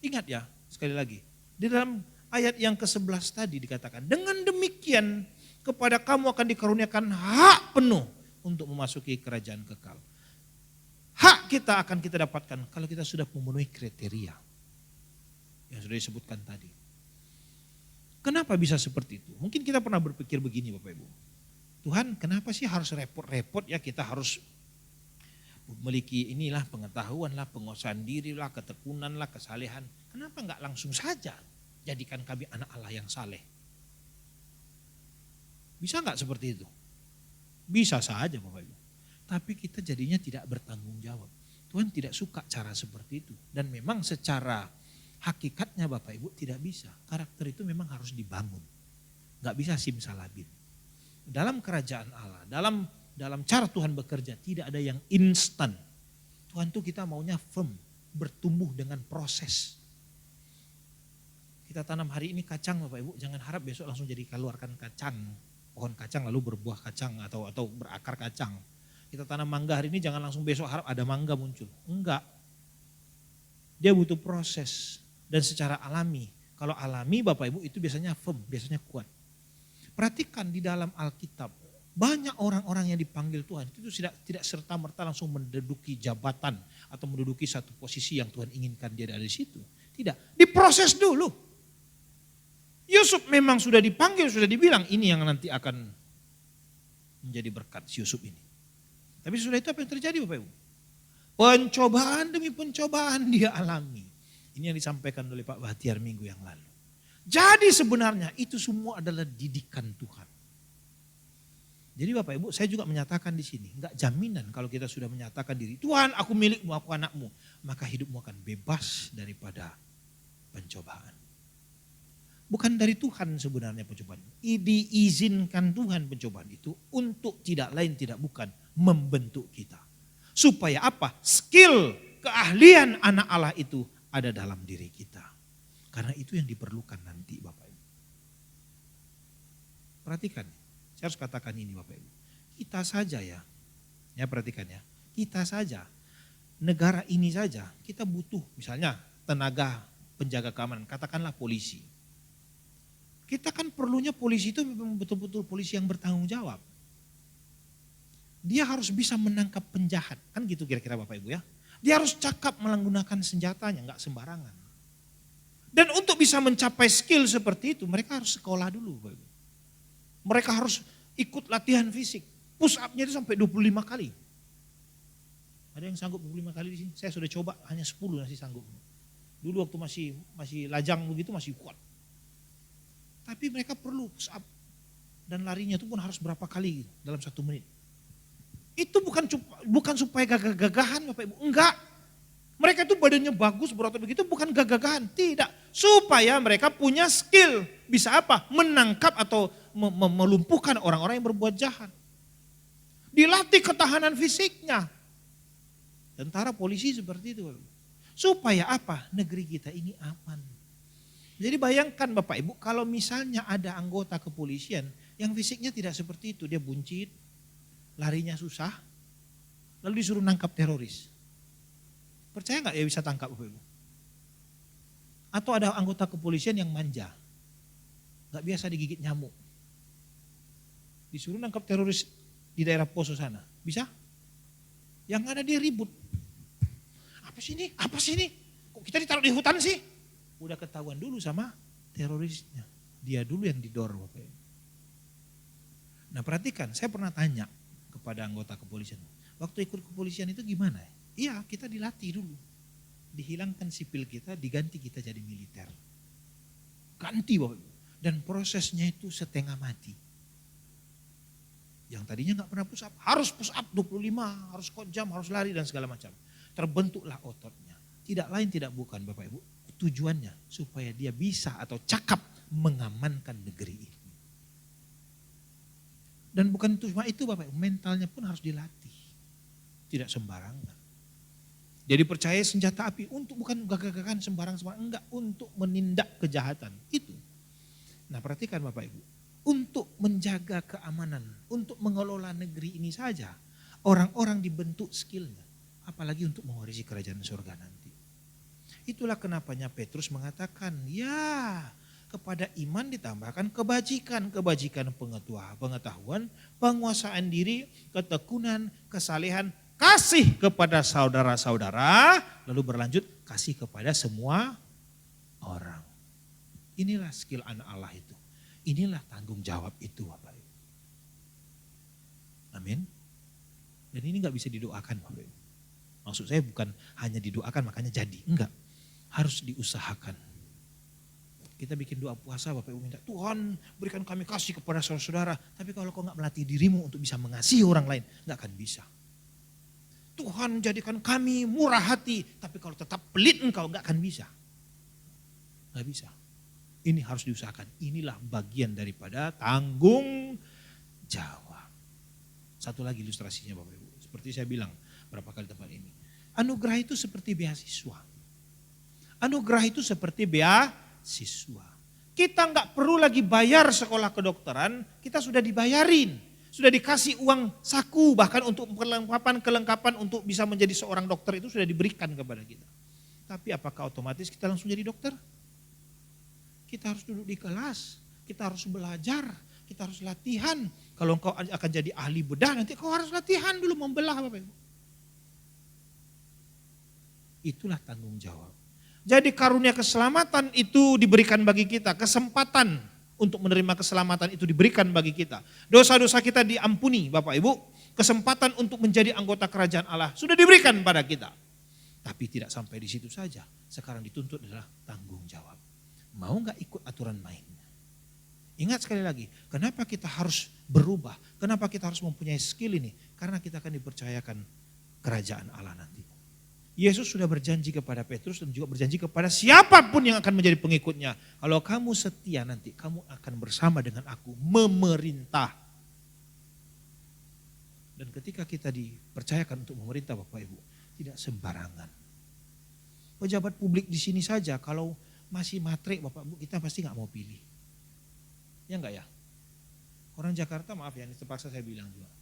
Ingat ya sekali lagi. Di dalam ayat yang ke-11 tadi dikatakan. Dengan demikian kepada kamu akan dikaruniakan hak penuh untuk memasuki kerajaan kekal. Hak kita akan kita dapatkan kalau kita sudah memenuhi kriteria yang sudah disebutkan tadi. Kenapa bisa seperti itu? Mungkin kita pernah berpikir begini Bapak Ibu. Tuhan kenapa sih harus repot-repot ya kita harus memiliki inilah pengetahuan lah, penguasaan diri lah, ketekunan lah, kesalehan. Kenapa enggak langsung saja jadikan kami anak Allah yang saleh? Bisa enggak seperti itu? Bisa saja Bapak Ibu. Tapi kita jadinya tidak bertanggung jawab. Tuhan tidak suka cara seperti itu. Dan memang secara hakikatnya Bapak Ibu tidak bisa. Karakter itu memang harus dibangun. Gak bisa simsalabim. Dalam kerajaan Allah, dalam cara Tuhan bekerja tidak ada yang instan. Tuhan tuh kita maunya firm, bertumbuh dengan proses. Kita tanam hari ini kacang Bapak Ibu, jangan harap besok langsung jadi keluarkan kacang. Pohon kacang lalu berbuah kacang atau berakar kacang. Kita tanam mangga hari ini jangan langsung besok harap ada mangga muncul. Enggak. Dia butuh proses dan secara alami. Kalau alami Bapak Ibu itu biasanya firm, biasanya kuat. Perhatikan di dalam Alkitab. Banyak orang-orang yang dipanggil Tuhan itu tidak serta-merta langsung menduduki jabatan atau menduduki satu posisi yang Tuhan inginkan dia ada di situ. Tidak, diproses dulu. Yusuf memang sudah dipanggil, sudah dibilang ini yang nanti akan menjadi berkat si Yusuf ini. Tapi sudah itu apa yang terjadi Bapak Ibu? Pencobaan demi pencobaan dia alami. Ini yang disampaikan oleh Pak Bahtiar minggu yang lalu. Jadi sebenarnya itu semua adalah didikan Tuhan. Jadi Bapak Ibu saya juga menyatakan di sini. Enggak jaminan kalau kita sudah menyatakan diri. Tuhan aku milikmu, aku anakmu. Maka hidupmu akan bebas daripada pencobaan. Bukan dari Tuhan sebenarnya pencobaan. Diizinkan Tuhan pencobaan itu untuk tidak lain tidak bukan membentuk kita. Supaya apa? Skill, keahlian anak Allah itu ada dalam diri kita. Karena itu yang diperlukan nanti Bapak Ibu. Perhatikan, saya harus katakan ini Bapak Ibu. Kita saja ya perhatikan ya. Kita saja, negara ini saja kita butuh misalnya tenaga penjaga keamanan, katakanlah polisi. Kita kan perlunya polisi itu memang betul-betul polisi yang bertanggung jawab. Dia harus bisa menangkap penjahat. Kan gitu kira-kira Bapak Ibu ya. Dia harus cakap menggunakan senjatanya, enggak sembarangan. Dan untuk bisa mencapai skill seperti itu mereka harus sekolah dulu Bapak Ibu. Mereka harus ikut latihan fisik. Push up-nya itu sampai 25 kali. Ada yang sanggup 25 kali di sini? Saya sudah coba hanya 10 masih sanggup. Dulu waktu masih lajang begitu masih kuat. Tapi mereka perlu push up. Dan larinya itu pun harus berapa kali dalam 1 menit. Itu bukan supaya gagah-gagahan Bapak Ibu. Enggak. Mereka itu badannya bagus berotot begitu bukan gagah-gagahan. Tidak. Supaya mereka punya skill. Bisa apa? Menangkap atau melumpuhkan orang-orang yang berbuat jahat. Dilatih ketahanan fisiknya. Tentara polisi seperti itu. Supaya apa? Negeri kita ini aman. Jadi bayangkan Bapak Ibu, kalau misalnya ada anggota kepolisian yang fisiknya tidak seperti itu, dia buncit, larinya susah, lalu disuruh nangkap teroris. Percaya nggak dia bisa tangkap Bapak Ibu? Atau ada anggota kepolisian yang manja, nggak biasa digigit nyamuk, disuruh nangkap teroris di daerah Poso sana, bisa? Yang ada dia ribut. Apa sih ini? Apa sih ini? Kok kita ditaruh di hutan sih? Udah ketahuan dulu sama terorisnya. Dia dulu yang didor Bapak Ibu. Nah perhatikan, saya pernah tanya kepada anggota kepolisian. Waktu ikut kepolisian itu gimana? Iya, kita dilatih dulu. Dihilangkan sipil kita, diganti kita jadi militer. Ganti Bapak Ibu. Dan prosesnya itu setengah mati. Yang tadinya nggak pernah push up, harus push up 25, harus jam, harus lari dan segala macam. Terbentuklah ototnya. Tidak lain tidak bukan Bapak Ibu. Tujuannya supaya dia bisa atau cakap mengamankan negeri ini. Dan bukan cuma itu Bapak Ibu, mentalnya pun harus dilatih. Tidak sembarangan. Jadi percaya senjata api untuk bukan gagah-gagahan sembarang-sembarang, enggak, untuk menindak kejahatan. Itu. Nah perhatikan Bapak Ibu, untuk menjaga keamanan, untuk mengelola negeri ini saja, orang-orang dibentuk skillnya. Apalagi untuk mewarisi kerajaan surga nanti. Itulah kenapanya Petrus mengatakan, ya kepada iman ditambahkan kebajikan. Kebajikan pengetahuan, penguasaan diri, ketekunan, kesalehan, kasih kepada saudara-saudara, lalu berlanjut kasih kepada semua orang. Inilah skill anak Allah itu. Inilah tanggung jawab itu Bapak Ibu. Amin. Dan ini gak bisa didoakan Bapak Ibu. Maksud saya bukan hanya didoakan makanya jadi. Enggak. Harus diusahakan. Kita bikin doa puasa Bapak Ibu minta, Tuhan berikan kami kasih kepada saudara-saudara. Tapi kalau kau gak melatih dirimu untuk bisa mengasihi orang lain, gak akan bisa. Tuhan jadikan kami murah hati. Tapi kalau tetap pelit engkau gak akan bisa. Gak bisa. Ini harus diusahakan. Inilah bagian daripada tanggung jawab. Satu lagi ilustrasinya Bapak Ibu. Seperti saya bilang berapa kali tempat ini. Anugerah itu seperti beasiswa. Anugerah itu seperti beasiswa. Kita nggak perlu lagi bayar sekolah kedokteran, kita sudah dibayarin. Sudah dikasih uang saku, bahkan untuk kelengkapan untuk bisa menjadi seorang dokter itu sudah diberikan kepada kita. Tapi apakah otomatis kita langsung jadi dokter? Kita harus duduk di kelas, kita harus belajar, kita harus latihan. Kalau engkau akan jadi ahli bedah, nanti kau harus latihan dulu membelah Bapak Ibu. Itulah tanggung jawab. Jadi karunia keselamatan itu diberikan bagi kita, kesempatan untuk menerima keselamatan itu diberikan bagi kita. Dosa-dosa kita diampuni Bapak Ibu, kesempatan untuk menjadi anggota kerajaan Allah sudah diberikan pada kita. Tapi tidak sampai di situ saja, sekarang dituntut adalah tanggung jawab. Mau gak ikut aturan mainnya? Ingat sekali lagi, kenapa kita harus berubah? Kenapa kita harus mempunyai skill ini? Karena kita akan dipercayakan kerajaan Allah nanti. Yesus sudah berjanji kepada Petrus dan juga berjanji kepada siapapun yang akan menjadi pengikutnya. Kalau kamu setia nanti, kamu akan bersama dengan aku memerintah. Dan ketika kita dipercayakan untuk memerintah Bapak Ibu, tidak sembarangan. Pejabat publik di sini saja kalau masih matre Bapak Ibu, kita pasti gak mau pilih. Ya enggak ya? Orang Jakarta maaf ya, ini terpaksa saya bilang juga.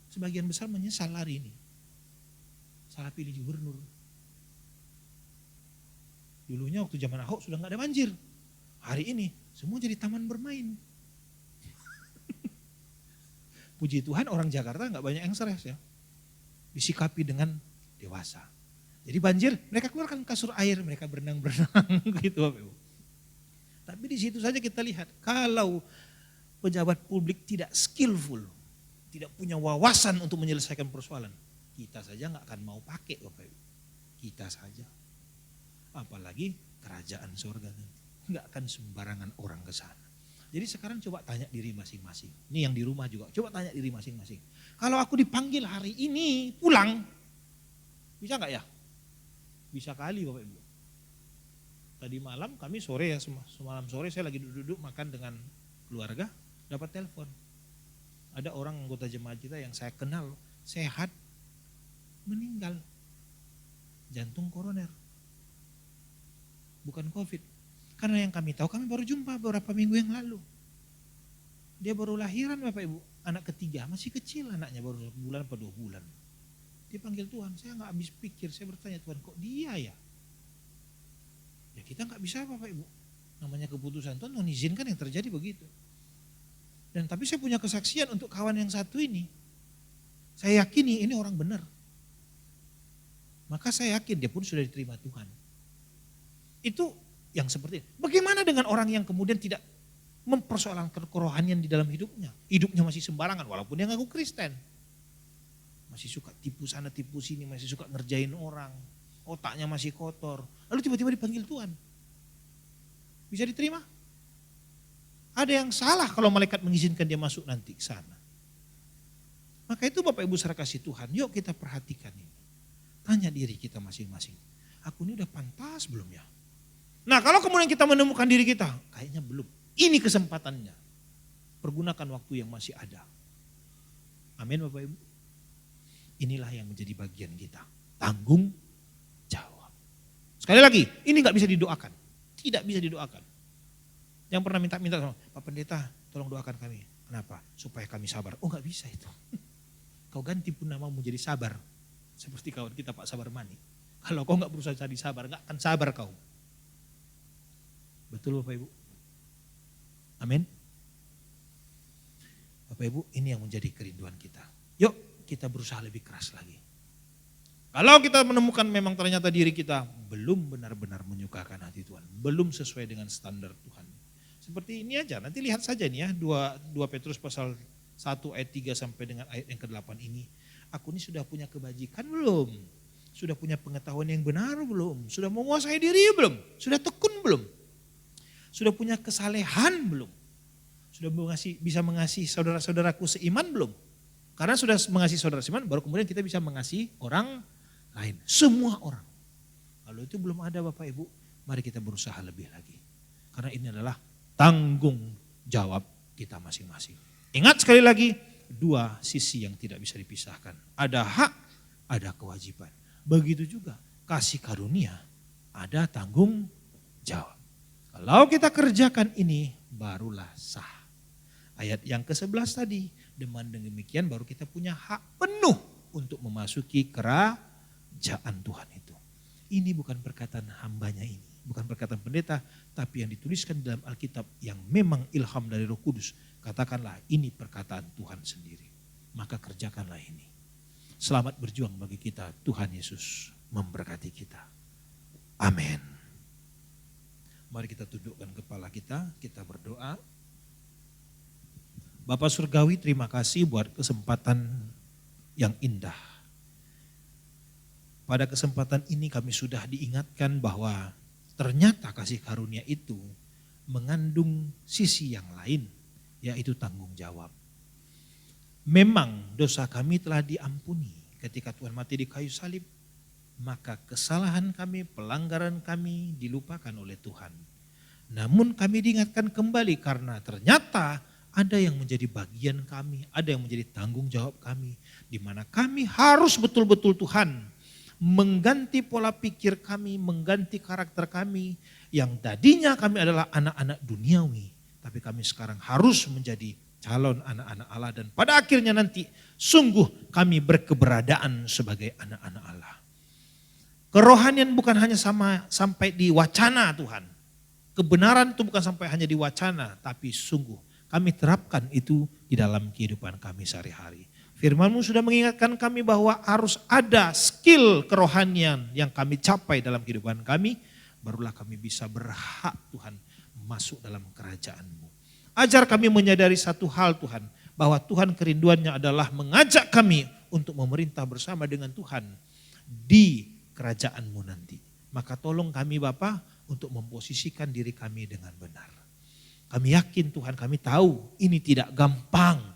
Sebagian besar menyesal hari ini. Salah pilih gubernur. Dulunya waktu zaman Ahok sudah gak ada banjir. Hari ini semua jadi taman bermain. Puji Tuhan orang Jakarta gak banyak yang stres ya. Disikapi dengan dewasa. Jadi banjir mereka keluarkan kasur air, mereka berenang-berenang gitu Bapak Ibu. Tapi di situ saja kita lihat kalau pejabat publik tidak skillful, tidak punya wawasan untuk menyelesaikan persoalan, kita saja gak akan mau pakai Bapak Ibu. Kita saja. Apalagi kerajaan surga nanti. Enggak akan sembarangan orang ke sana. Jadi sekarang coba tanya diri masing-masing. Ini yang di rumah juga, coba tanya diri masing-masing. Kalau aku dipanggil hari ini pulang, bisa enggak ya? Bisa kali Bapak Ibu. Tadi malam kami sore ya, semalam sore saya lagi duduk-duduk makan dengan keluarga, dapat telepon. Ada orang anggota jemaat kita yang saya kenal, sehat, meninggal. Jantung koroner. Bukan COVID. Karena yang kami tahu, kami baru jumpa beberapa minggu yang lalu. Dia baru lahiran Bapak Ibu, anak ketiga, masih kecil anaknya, baru 1 bulan atau 2 bulan. Dia panggil Tuhan, saya gak habis pikir, saya bertanya Tuhan kok dia ya? Ya kita gak bisa Bapak Ibu, namanya keputusan Tuhan mengizinkan yang terjadi begitu. Dan tapi saya punya kesaksian untuk kawan yang satu ini. Saya yakini ini orang benar. Maka saya yakin dia pun sudah diterima Tuhan. Itu yang seperti itu. Bagaimana dengan orang yang kemudian tidak mempersoalkan kerohanian di dalam hidupnya. Hidupnya masih sembarangan walaupun dia ngaku Kristen. Masih suka tipu sana tipu sini, masih suka ngerjain orang. Otaknya masih kotor. Lalu tiba-tiba dipanggil Tuhan. Bisa diterima? Ada yang salah kalau malaikat mengizinkan dia masuk nanti ke sana. Maka itu Bapak Ibu saudara kasih Tuhan, yuk kita perhatikan ini. Tanya diri kita masing-masing. Aku ini udah pantas belum ya? Nah kalau kemudian kita menemukan diri kita, kayaknya belum. Ini kesempatannya. Pergunakan waktu yang masih ada. Amin Bapak Ibu. Inilah yang menjadi bagian kita. Tanggung jawab. Sekali lagi, ini gak bisa didoakan. Tidak bisa didoakan. Yang pernah minta-minta sama Pak Pendeta, tolong doakan kami. Kenapa? Supaya kami sabar. Oh gak bisa itu. Kau ganti pun namamu menjadi sabar. Seperti kawan kita Pak Sabar Mani. Kalau kau gak berusaha jadi sabar, gak akan sabar kau. Betul Bapak Ibu? Amin. Bapak Ibu, ini yang menjadi kerinduan kita. Yuk kita berusaha lebih keras lagi. Kalau kita menemukan memang ternyata diri kita belum benar-benar menyukakan hati Tuhan. Belum sesuai dengan standar Tuhan. Seperti ini aja, nanti lihat saja nih ya, 2 Petrus pasal 1 ayat 3 sampai dengan ayat yang ke-8 ini. Aku ini sudah punya kebajikan belum? Sudah punya pengetahuan yang benar belum? Sudah menguasai diri belum? Sudah tekun belum? Sudah punya kesalehan belum? Sudah bisa mengasihi saudara-saudaraku seiman belum? Karena sudah mengasihi saudara seiman, baru kemudian kita bisa mengasihi orang lain. Semua orang. Kalau itu belum ada Bapak Ibu, mari kita berusaha lebih lagi. Karena ini adalah tanggung jawab kita masing-masing. Ingat sekali lagi, 2 sisi yang tidak bisa dipisahkan. Ada hak, ada kewajiban. Begitu juga kasih karunia, ada tanggung jawab. Kalau kita kerjakan ini, barulah sah. Ayat yang ke-11 tadi, dengan demikian baru kita punya hak penuh untuk memasuki kerajaan Tuhan itu. Ini bukan perkataan hambanya ini, bukan perkataan pendeta, tapi yang dituliskan dalam Alkitab yang memang ilham dari Roh Kudus. Katakanlah ini perkataan Tuhan sendiri, maka kerjakanlah ini. Selamat berjuang bagi kita, Tuhan Yesus memberkati kita. Amin. Mari kita tundukkan kepala kita berdoa. Bapak Surgawi, terima kasih buat kesempatan yang indah. Pada kesempatan ini kami sudah diingatkan bahwa ternyata kasih karunia itu mengandung sisi yang lain, yaitu tanggung jawab. Memang dosa kami telah diampuni ketika Tuhan mati di kayu salib, maka kesalahan kami, pelanggaran kami dilupakan oleh Tuhan. Namun kami diingatkan kembali karena ternyata ada yang menjadi bagian kami, ada yang menjadi tanggung jawab kami, di mana kami harus betul-betul Tuhan mengganti pola pikir kami, mengganti karakter kami, yang tadinya kami adalah anak-anak duniawi, tapi kami sekarang harus menjadi calon anak-anak Allah, dan pada akhirnya nanti sungguh kami berkeberadaan sebagai anak-anak Allah. Kerohanian bukan hanya sampai di wacana Tuhan, kebenaran itu bukan sampai hanya di wacana, tapi sungguh kami terapkan itu di dalam kehidupan kami sehari-hari. Firman-Mu sudah mengingatkan kami bahwa harus ada skill kerohanian yang kami capai dalam kehidupan kami. Barulah kami bisa berhak Tuhan masuk dalam kerajaan-Mu. Ajar kami menyadari satu hal Tuhan, bahwa Tuhan kerinduannya adalah mengajak kami untuk memerintah bersama dengan Tuhan di kerajaan-Mu nanti. Maka tolong kami Bapa untuk memposisikan diri kami dengan benar. Kami yakin Tuhan, kami tahu ini tidak gampang.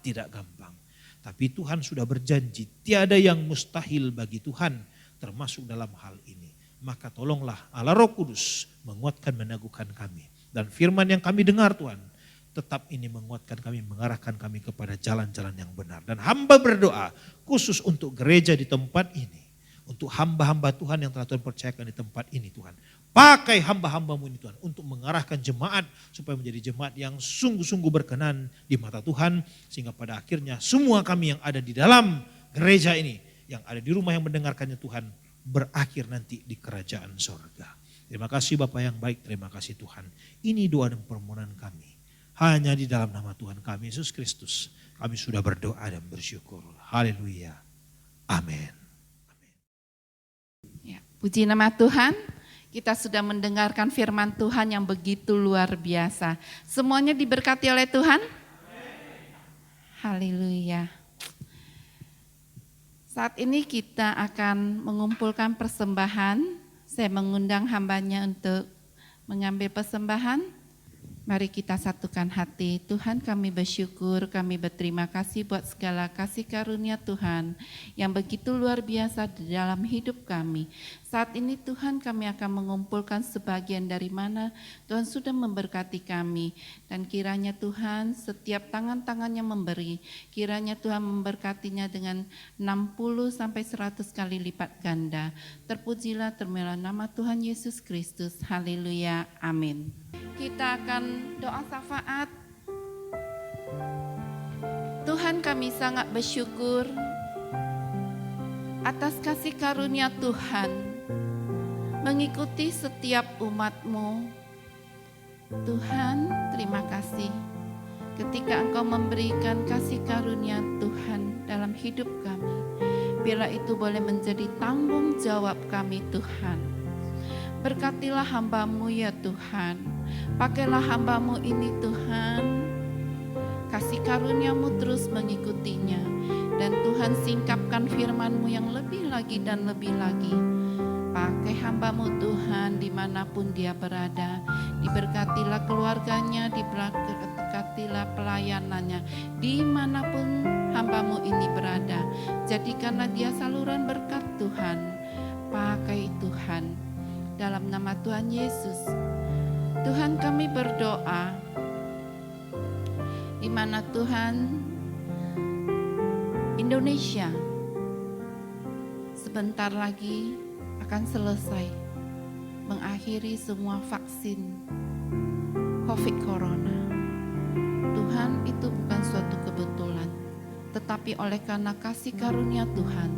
Tapi Tuhan sudah berjanji, tiada yang mustahil bagi Tuhan termasuk dalam hal ini. Maka tolonglah Allah Roh Kudus menguatkan, meneguhkan kami. Dan firman yang kami dengar Tuhan, tetap ini menguatkan kami, mengarahkan kami kepada jalan-jalan yang benar. Dan hamba berdoa khusus untuk gereja di tempat ini, untuk hamba-hamba Tuhan yang telah Tuhan percayakan di tempat ini Tuhan. Pakai hamba-hambamu ini Tuhan untuk mengarahkan jemaat supaya menjadi jemaat yang sungguh-sungguh berkenan di mata Tuhan. Sehingga pada akhirnya semua kami yang ada di dalam gereja ini, yang ada di rumah yang mendengarkannya Tuhan, berakhir nanti di kerajaan sorga. Terima kasih Bapa yang baik, terima kasih Tuhan. Ini doa dan permohonan kami. Hanya di dalam nama Tuhan kami Yesus Kristus kami sudah berdoa dan bersyukur. Haleluya. Amin. Ya, puji nama Tuhan. Kita sudah mendengarkan firman Tuhan yang begitu luar biasa. Semuanya diberkati oleh Tuhan. Haleluya. Saat ini kita akan mengumpulkan persembahan. Saya mengundang hambanya untuk mengambil persembahan. Mari kita satukan hati. Tuhan, kami bersyukur, kami berterima kasih buat segala kasih karunia Tuhan yang begitu luar biasa di dalam hidup kami. Saat ini Tuhan, kami akan mengumpulkan sebagian dari mana Tuhan sudah memberkati kami. Dan kiranya Tuhan setiap tangan-tangannya memberi, kiranya Tuhan memberkatinya dengan 60 sampai 100 kali lipat ganda. Terpujilah termulialah nama Tuhan Yesus Kristus. Haleluya. Amin. Kita akan doa syafaat. Tuhan, kami sangat bersyukur atas kasih karunia Tuhan mengikuti setiap umat-Mu. Tuhan, terima kasih ketika Engkau memberikan kasih karunia Tuhan dalam hidup kami. Bila itu boleh menjadi tanggung jawab kami Tuhan. Berkatilah hamba-Mu ya Tuhan. Pakailah hamba-Mu ini Tuhan. Kasih karunia-Mu terus mengikutinya. Dan Tuhan singkapkan firman-Mu yang lebih lagi dan lebih lagi. Pakai hamba-Mu Tuhan dimanapun dia berada. Diberkatilah keluarganya, diberkatilah pelayanannya. Dimanapun hamba-Mu ini berada. Jadikanlah dia saluran berkat Tuhan. Pakai Tuhan. Dalam nama Tuhan Yesus. Tuhan, kami berdoa. Di mana Tuhan Indonesia sebentar lagi akan selesai mengakhiri semua vaksin COVID Corona. Tuhan, itu bukan suatu kebetulan, tetapi oleh karena kasih karunia Tuhan,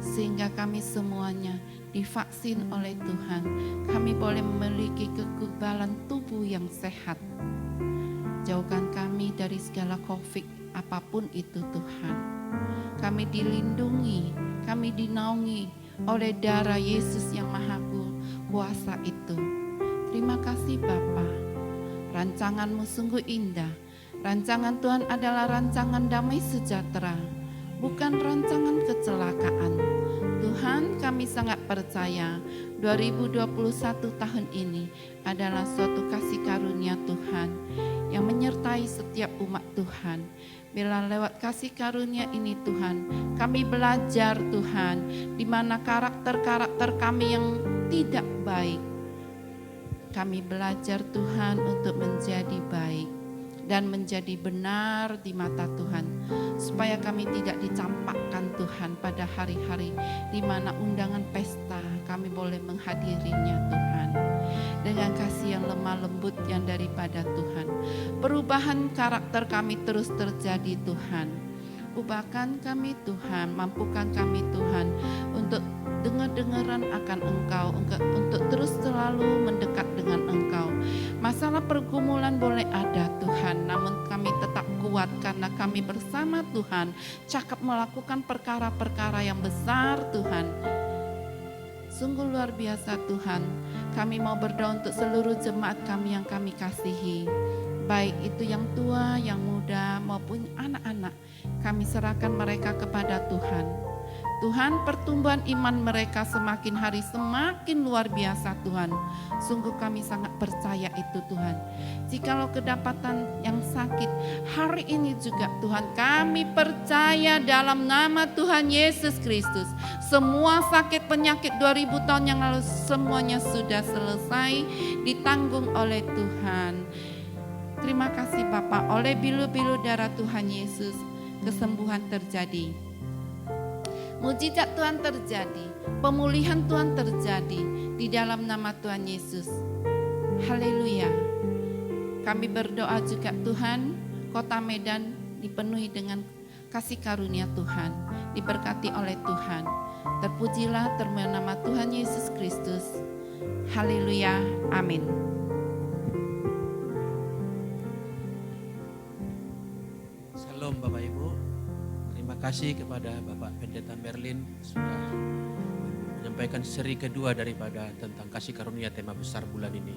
sehingga kami semuanya divaksin oleh Tuhan, kami boleh memiliki kekebalan tubuh yang sehat. Jauhkan kami dari segala COVID apapun itu Tuhan. Kami dilindungi, kami dinaungi oleh darah Yesus yang maha kuasa itu. Terima kasih Bapa. Rancangan-Mu sungguh indah. Rancangan Tuhan adalah rancangan damai sejahtera, bukan rancangan kecelakaan. Tuhan, kami sangat percaya 2021 tahun ini adalah suatu kasih karunia Tuhan yang menyertai setiap umat Tuhan. Bila lewat kasih karunia ini Tuhan, kami belajar Tuhan, di mana karakter-karakter kami yang tidak baik, kami belajar Tuhan untuk menjadi baik dan menjadi benar di mata Tuhan, supaya kami tidak dicampakkan Tuhan pada hari-hari di mana undangan pesta kami boleh menghadirinya Tuhan. Dengan kasih yang lemah lembut yang daripada Tuhan, perubahan karakter kami terus terjadi Tuhan. Ubahkan kami Tuhan, mampukan kami Tuhan untuk dengar-dengaran akan Engkau, untuk terus selalu mendekat dengan Engkau. Masalah pergumulan boleh ada Tuhan, namun kami tetap kuat karena kami bersama Tuhan, cakap melakukan perkara-perkara yang besar Tuhan. Sungguh luar biasa Tuhan. Kami mau berdoa untuk seluruh jemaat kami yang kami kasihi, baik itu yang tua, yang muda maupun anak-anak. Kami serahkan mereka kepada Tuhan. Tuhan, pertumbuhan iman mereka semakin hari semakin luar biasa Tuhan. Sungguh kami sangat percaya itu Tuhan. Jikalau kedapatan yang sakit hari ini juga Tuhan, kami percaya dalam nama Tuhan Yesus Kristus. Semua sakit penyakit 2000 tahun yang lalu semuanya sudah selesai, ditanggung oleh Tuhan. Terima kasih Bapa, oleh bilu-bilu darah Tuhan Yesus kesembuhan terjadi. Mujizat Tuhan terjadi, pemulihan Tuhan terjadi di dalam nama Tuhan Yesus. Haleluya. Kami berdoa juga Tuhan, kota Medan dipenuhi dengan kasih karunia Tuhan, diberkati oleh Tuhan. Terpujilah termuliakan nama Tuhan Yesus Kristus. Haleluya. Amin. Shalom Bapak Ibu. Terima kasih kepada Bapak Pendeta Merlin sudah menyampaikan seri kedua daripada tentang kasih karunia tema besar bulan ini.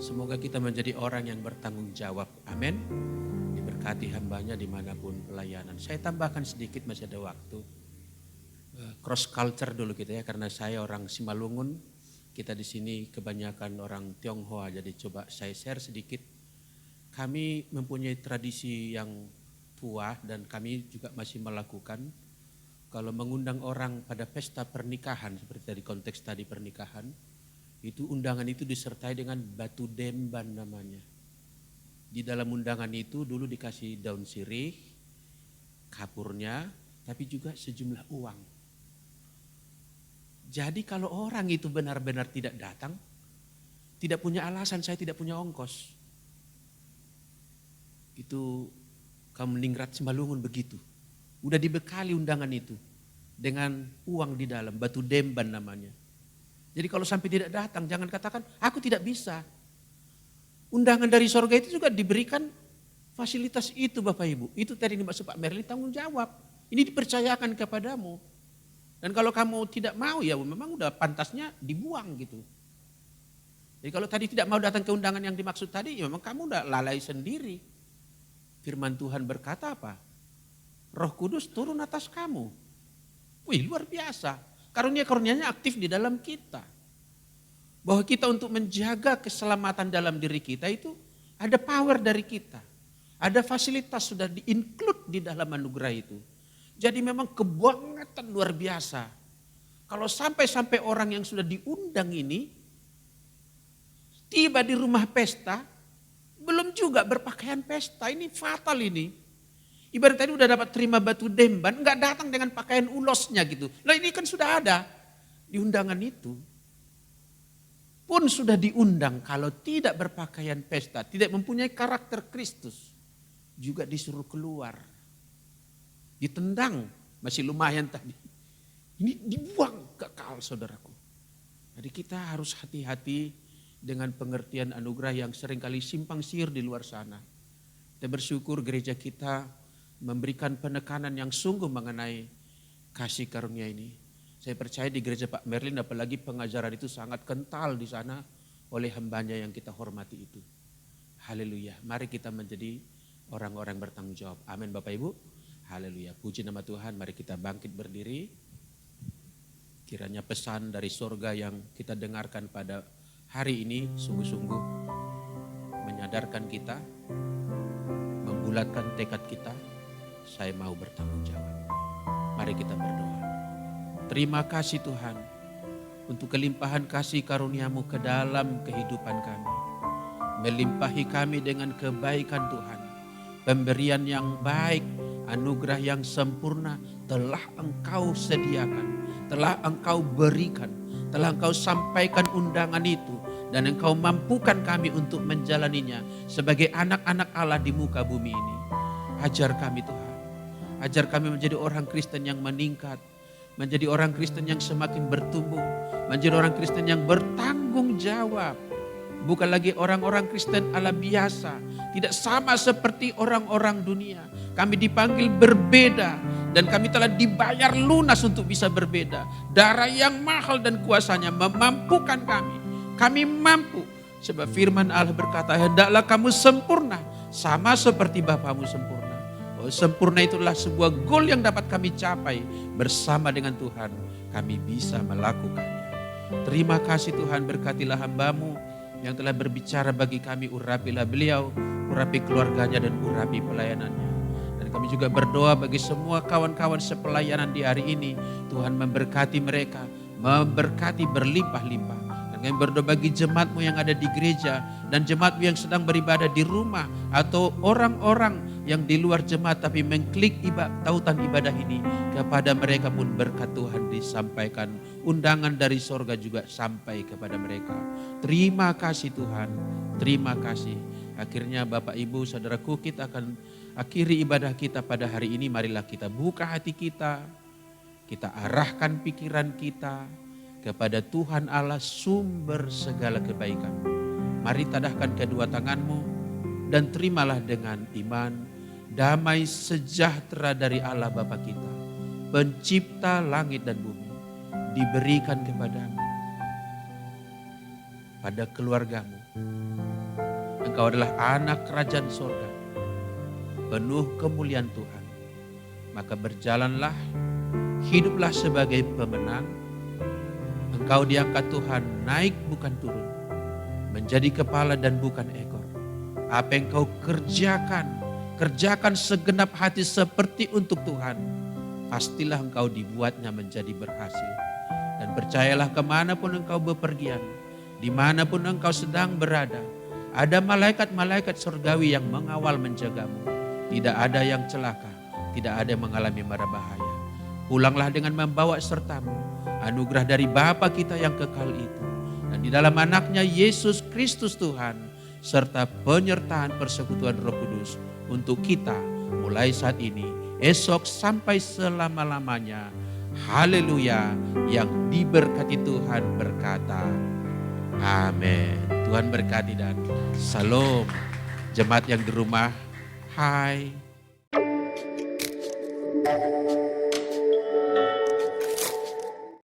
Semoga kita menjadi orang yang bertanggung jawab. Amin. Diberkati hambanya dimanapun pelayanan. Saya tambahkan sedikit, masih ada waktu. Cross culture dulu kita ya, karena saya orang Simalungun. Kita di sini kebanyakan orang Tionghoa, jadi coba saya share sedikit. Kami mempunyai tradisi yang tua dan kami juga masih melakukan. Kalau mengundang orang pada pesta pernikahan, seperti tadi konteks tadi pernikahan, itu undangan itu disertai dengan batu demban namanya. Di dalam undangan itu dulu dikasih daun sirih, kapurnya, tapi juga sejumlah uang. Jadi kalau orang itu benar-benar tidak datang, tidak punya alasan, saya tidak punya ongkos. Itu kaum Ningrat Simalungun begitu. Udah dibekali undangan itu dengan uang di dalam, batu demban namanya. Jadi kalau sampai tidak datang, jangan katakan, aku tidak bisa. Undangan dari sorga itu juga diberikan fasilitas itu Bapak Ibu. Itu tadi dimaksud Pak Merlin, tanggung jawab. Ini dipercayakan kepadamu. Dan kalau kamu tidak mau ya memang udah pantasnya dibuang gitu. Jadi kalau tadi tidak mau datang ke undangan yang dimaksud tadi, ya memang kamu udah lalai sendiri. Firman Tuhan berkata apa? Roh Kudus turun atas kamu. Wih, luar biasa. Karunia-karunianya aktif di dalam kita. Bahwa kita untuk menjaga keselamatan dalam diri kita itu ada power dari kita. Ada fasilitas sudah di-include di dalam anugerah itu. Jadi memang kebangetan luar biasa. Kalau sampai-sampai orang yang sudah diundang ini tiba di rumah pesta, belum juga berpakaian pesta, ini fatal ini. Ibarat tadi udah dapat terima batu demban, enggak datang dengan pakaian ulosnya gitu. Nah ini kan sudah ada di undangan itu. Pun sudah diundang, kalau tidak berpakaian pesta, tidak mempunyai karakter Kristus, juga disuruh keluar. Ditendang, masih lumayan tadi. Ini dibuang kekal saudaraku. Jadi kita harus hati-hati dengan pengertian anugerah yang seringkali simpang siur di luar sana. Kita bersyukur gereja kita memberikan penekanan yang sungguh mengenai kasih karunia ini. Saya percaya di gereja Pak Merlin apalagi pengajaran itu sangat kental di sana oleh hambanya yang kita hormati itu. Haleluya. Mari kita menjadi orang-orang bertanggung jawab. Amin Bapak Ibu. Haleluya. Puji nama Tuhan. Mari kita bangkit berdiri. Kiranya pesan dari surga yang kita dengarkan pada hari ini sungguh-sungguh menyadarkan kita, membulatkan tekad kita, saya mau bertanggung jawab. Mari kita berdoa. Terima kasih Tuhan untuk kelimpahan kasih karuniamu ke dalam kehidupan kami. Melimpahi kami dengan kebaikan Tuhan. Pemberian yang baik, anugerah yang sempurna telah Engkau sediakan, telah Engkau berikan, telah Engkau sampaikan undangan itu dan Engkau mampukan kami untuk menjalaninya sebagai anak-anak Allah di muka bumi ini. Ajar kami Tuhan, ajar kami menjadi orang Kristen yang meningkat, menjadi orang Kristen yang semakin bertumbuh, menjadi orang Kristen yang bertanggung jawab. Bukan lagi orang-orang Kristen ala biasa, tidak sama seperti orang-orang dunia. Kami dipanggil berbeda dan kami telah dibayar lunas untuk bisa berbeda. Darah yang mahal dan kuasanya memampukan kami. Kami mampu sebab firman Allah berkata, hendaklah kamu sempurna sama seperti Bapamu sempurna. Oh, sempurna itulah sebuah goal yang dapat kami capai bersama dengan Tuhan. Kami bisa melakukannya. Terima kasih Tuhan, berkatilah hamba-Mu yang telah berbicara bagi kami, urapilah beliau, urapi keluarganya dan urapi pelayanannya. Dan kami juga berdoa bagi semua kawan-kawan sepelayanan di hari ini. Tuhan memberkati mereka, memberkati berlimpah-limpah. Dan kami berdoa bagi jemaatmu yang ada di gereja dan jemaatmu yang sedang beribadah di rumah atau orang-orang yang di luar jemaat tapi mengklik tautan ibadah ini. Kepada mereka pun berkat Tuhan disampaikan. Undangan dari sorga juga sampai kepada mereka. Terima kasih Tuhan, terima kasih. Akhirnya Bapak Ibu Saudaraku, kita akan akhiri ibadah kita pada hari ini. Marilah kita buka hati kita arahkan pikiran kita kepada Tuhan Allah sumber segala kebaikan. Mari tadahkan kedua tanganmu dan terimalah dengan iman damai sejahtera dari Allah Bapa kita, pencipta langit dan bumi, diberikan kepadamu, pada keluargamu. Engkau adalah anak kerajaan sorga, penuh kemuliaan Tuhan. Maka berjalanlah, hiduplah sebagai pemenang. Engkau diangkat Tuhan, naik bukan turun, menjadi kepala dan bukan ekor. Apa yang kau kerjakan segenap hati seperti untuk Tuhan. Pastilah engkau dibuatnya menjadi berhasil. Dan percayalah kemanapun engkau bepergian, dimanapun engkau sedang berada, ada malaikat-malaikat surgawi yang mengawal menjagamu. Tidak ada yang celaka, tidak ada yang mengalami mara bahaya. Pulanglah dengan membawa sertamu anugerah dari Bapa kita yang kekal itu. Dan di dalam anaknya Yesus Kristus Tuhan, serta penyertaan persekutuan Roh Kudus untuk kita mulai saat ini, esok sampai selama-lamanya. Haleluya, yang diberkati Tuhan berkata, amin. Tuhan berkati dan salam. Jemaat yang di rumah, hai.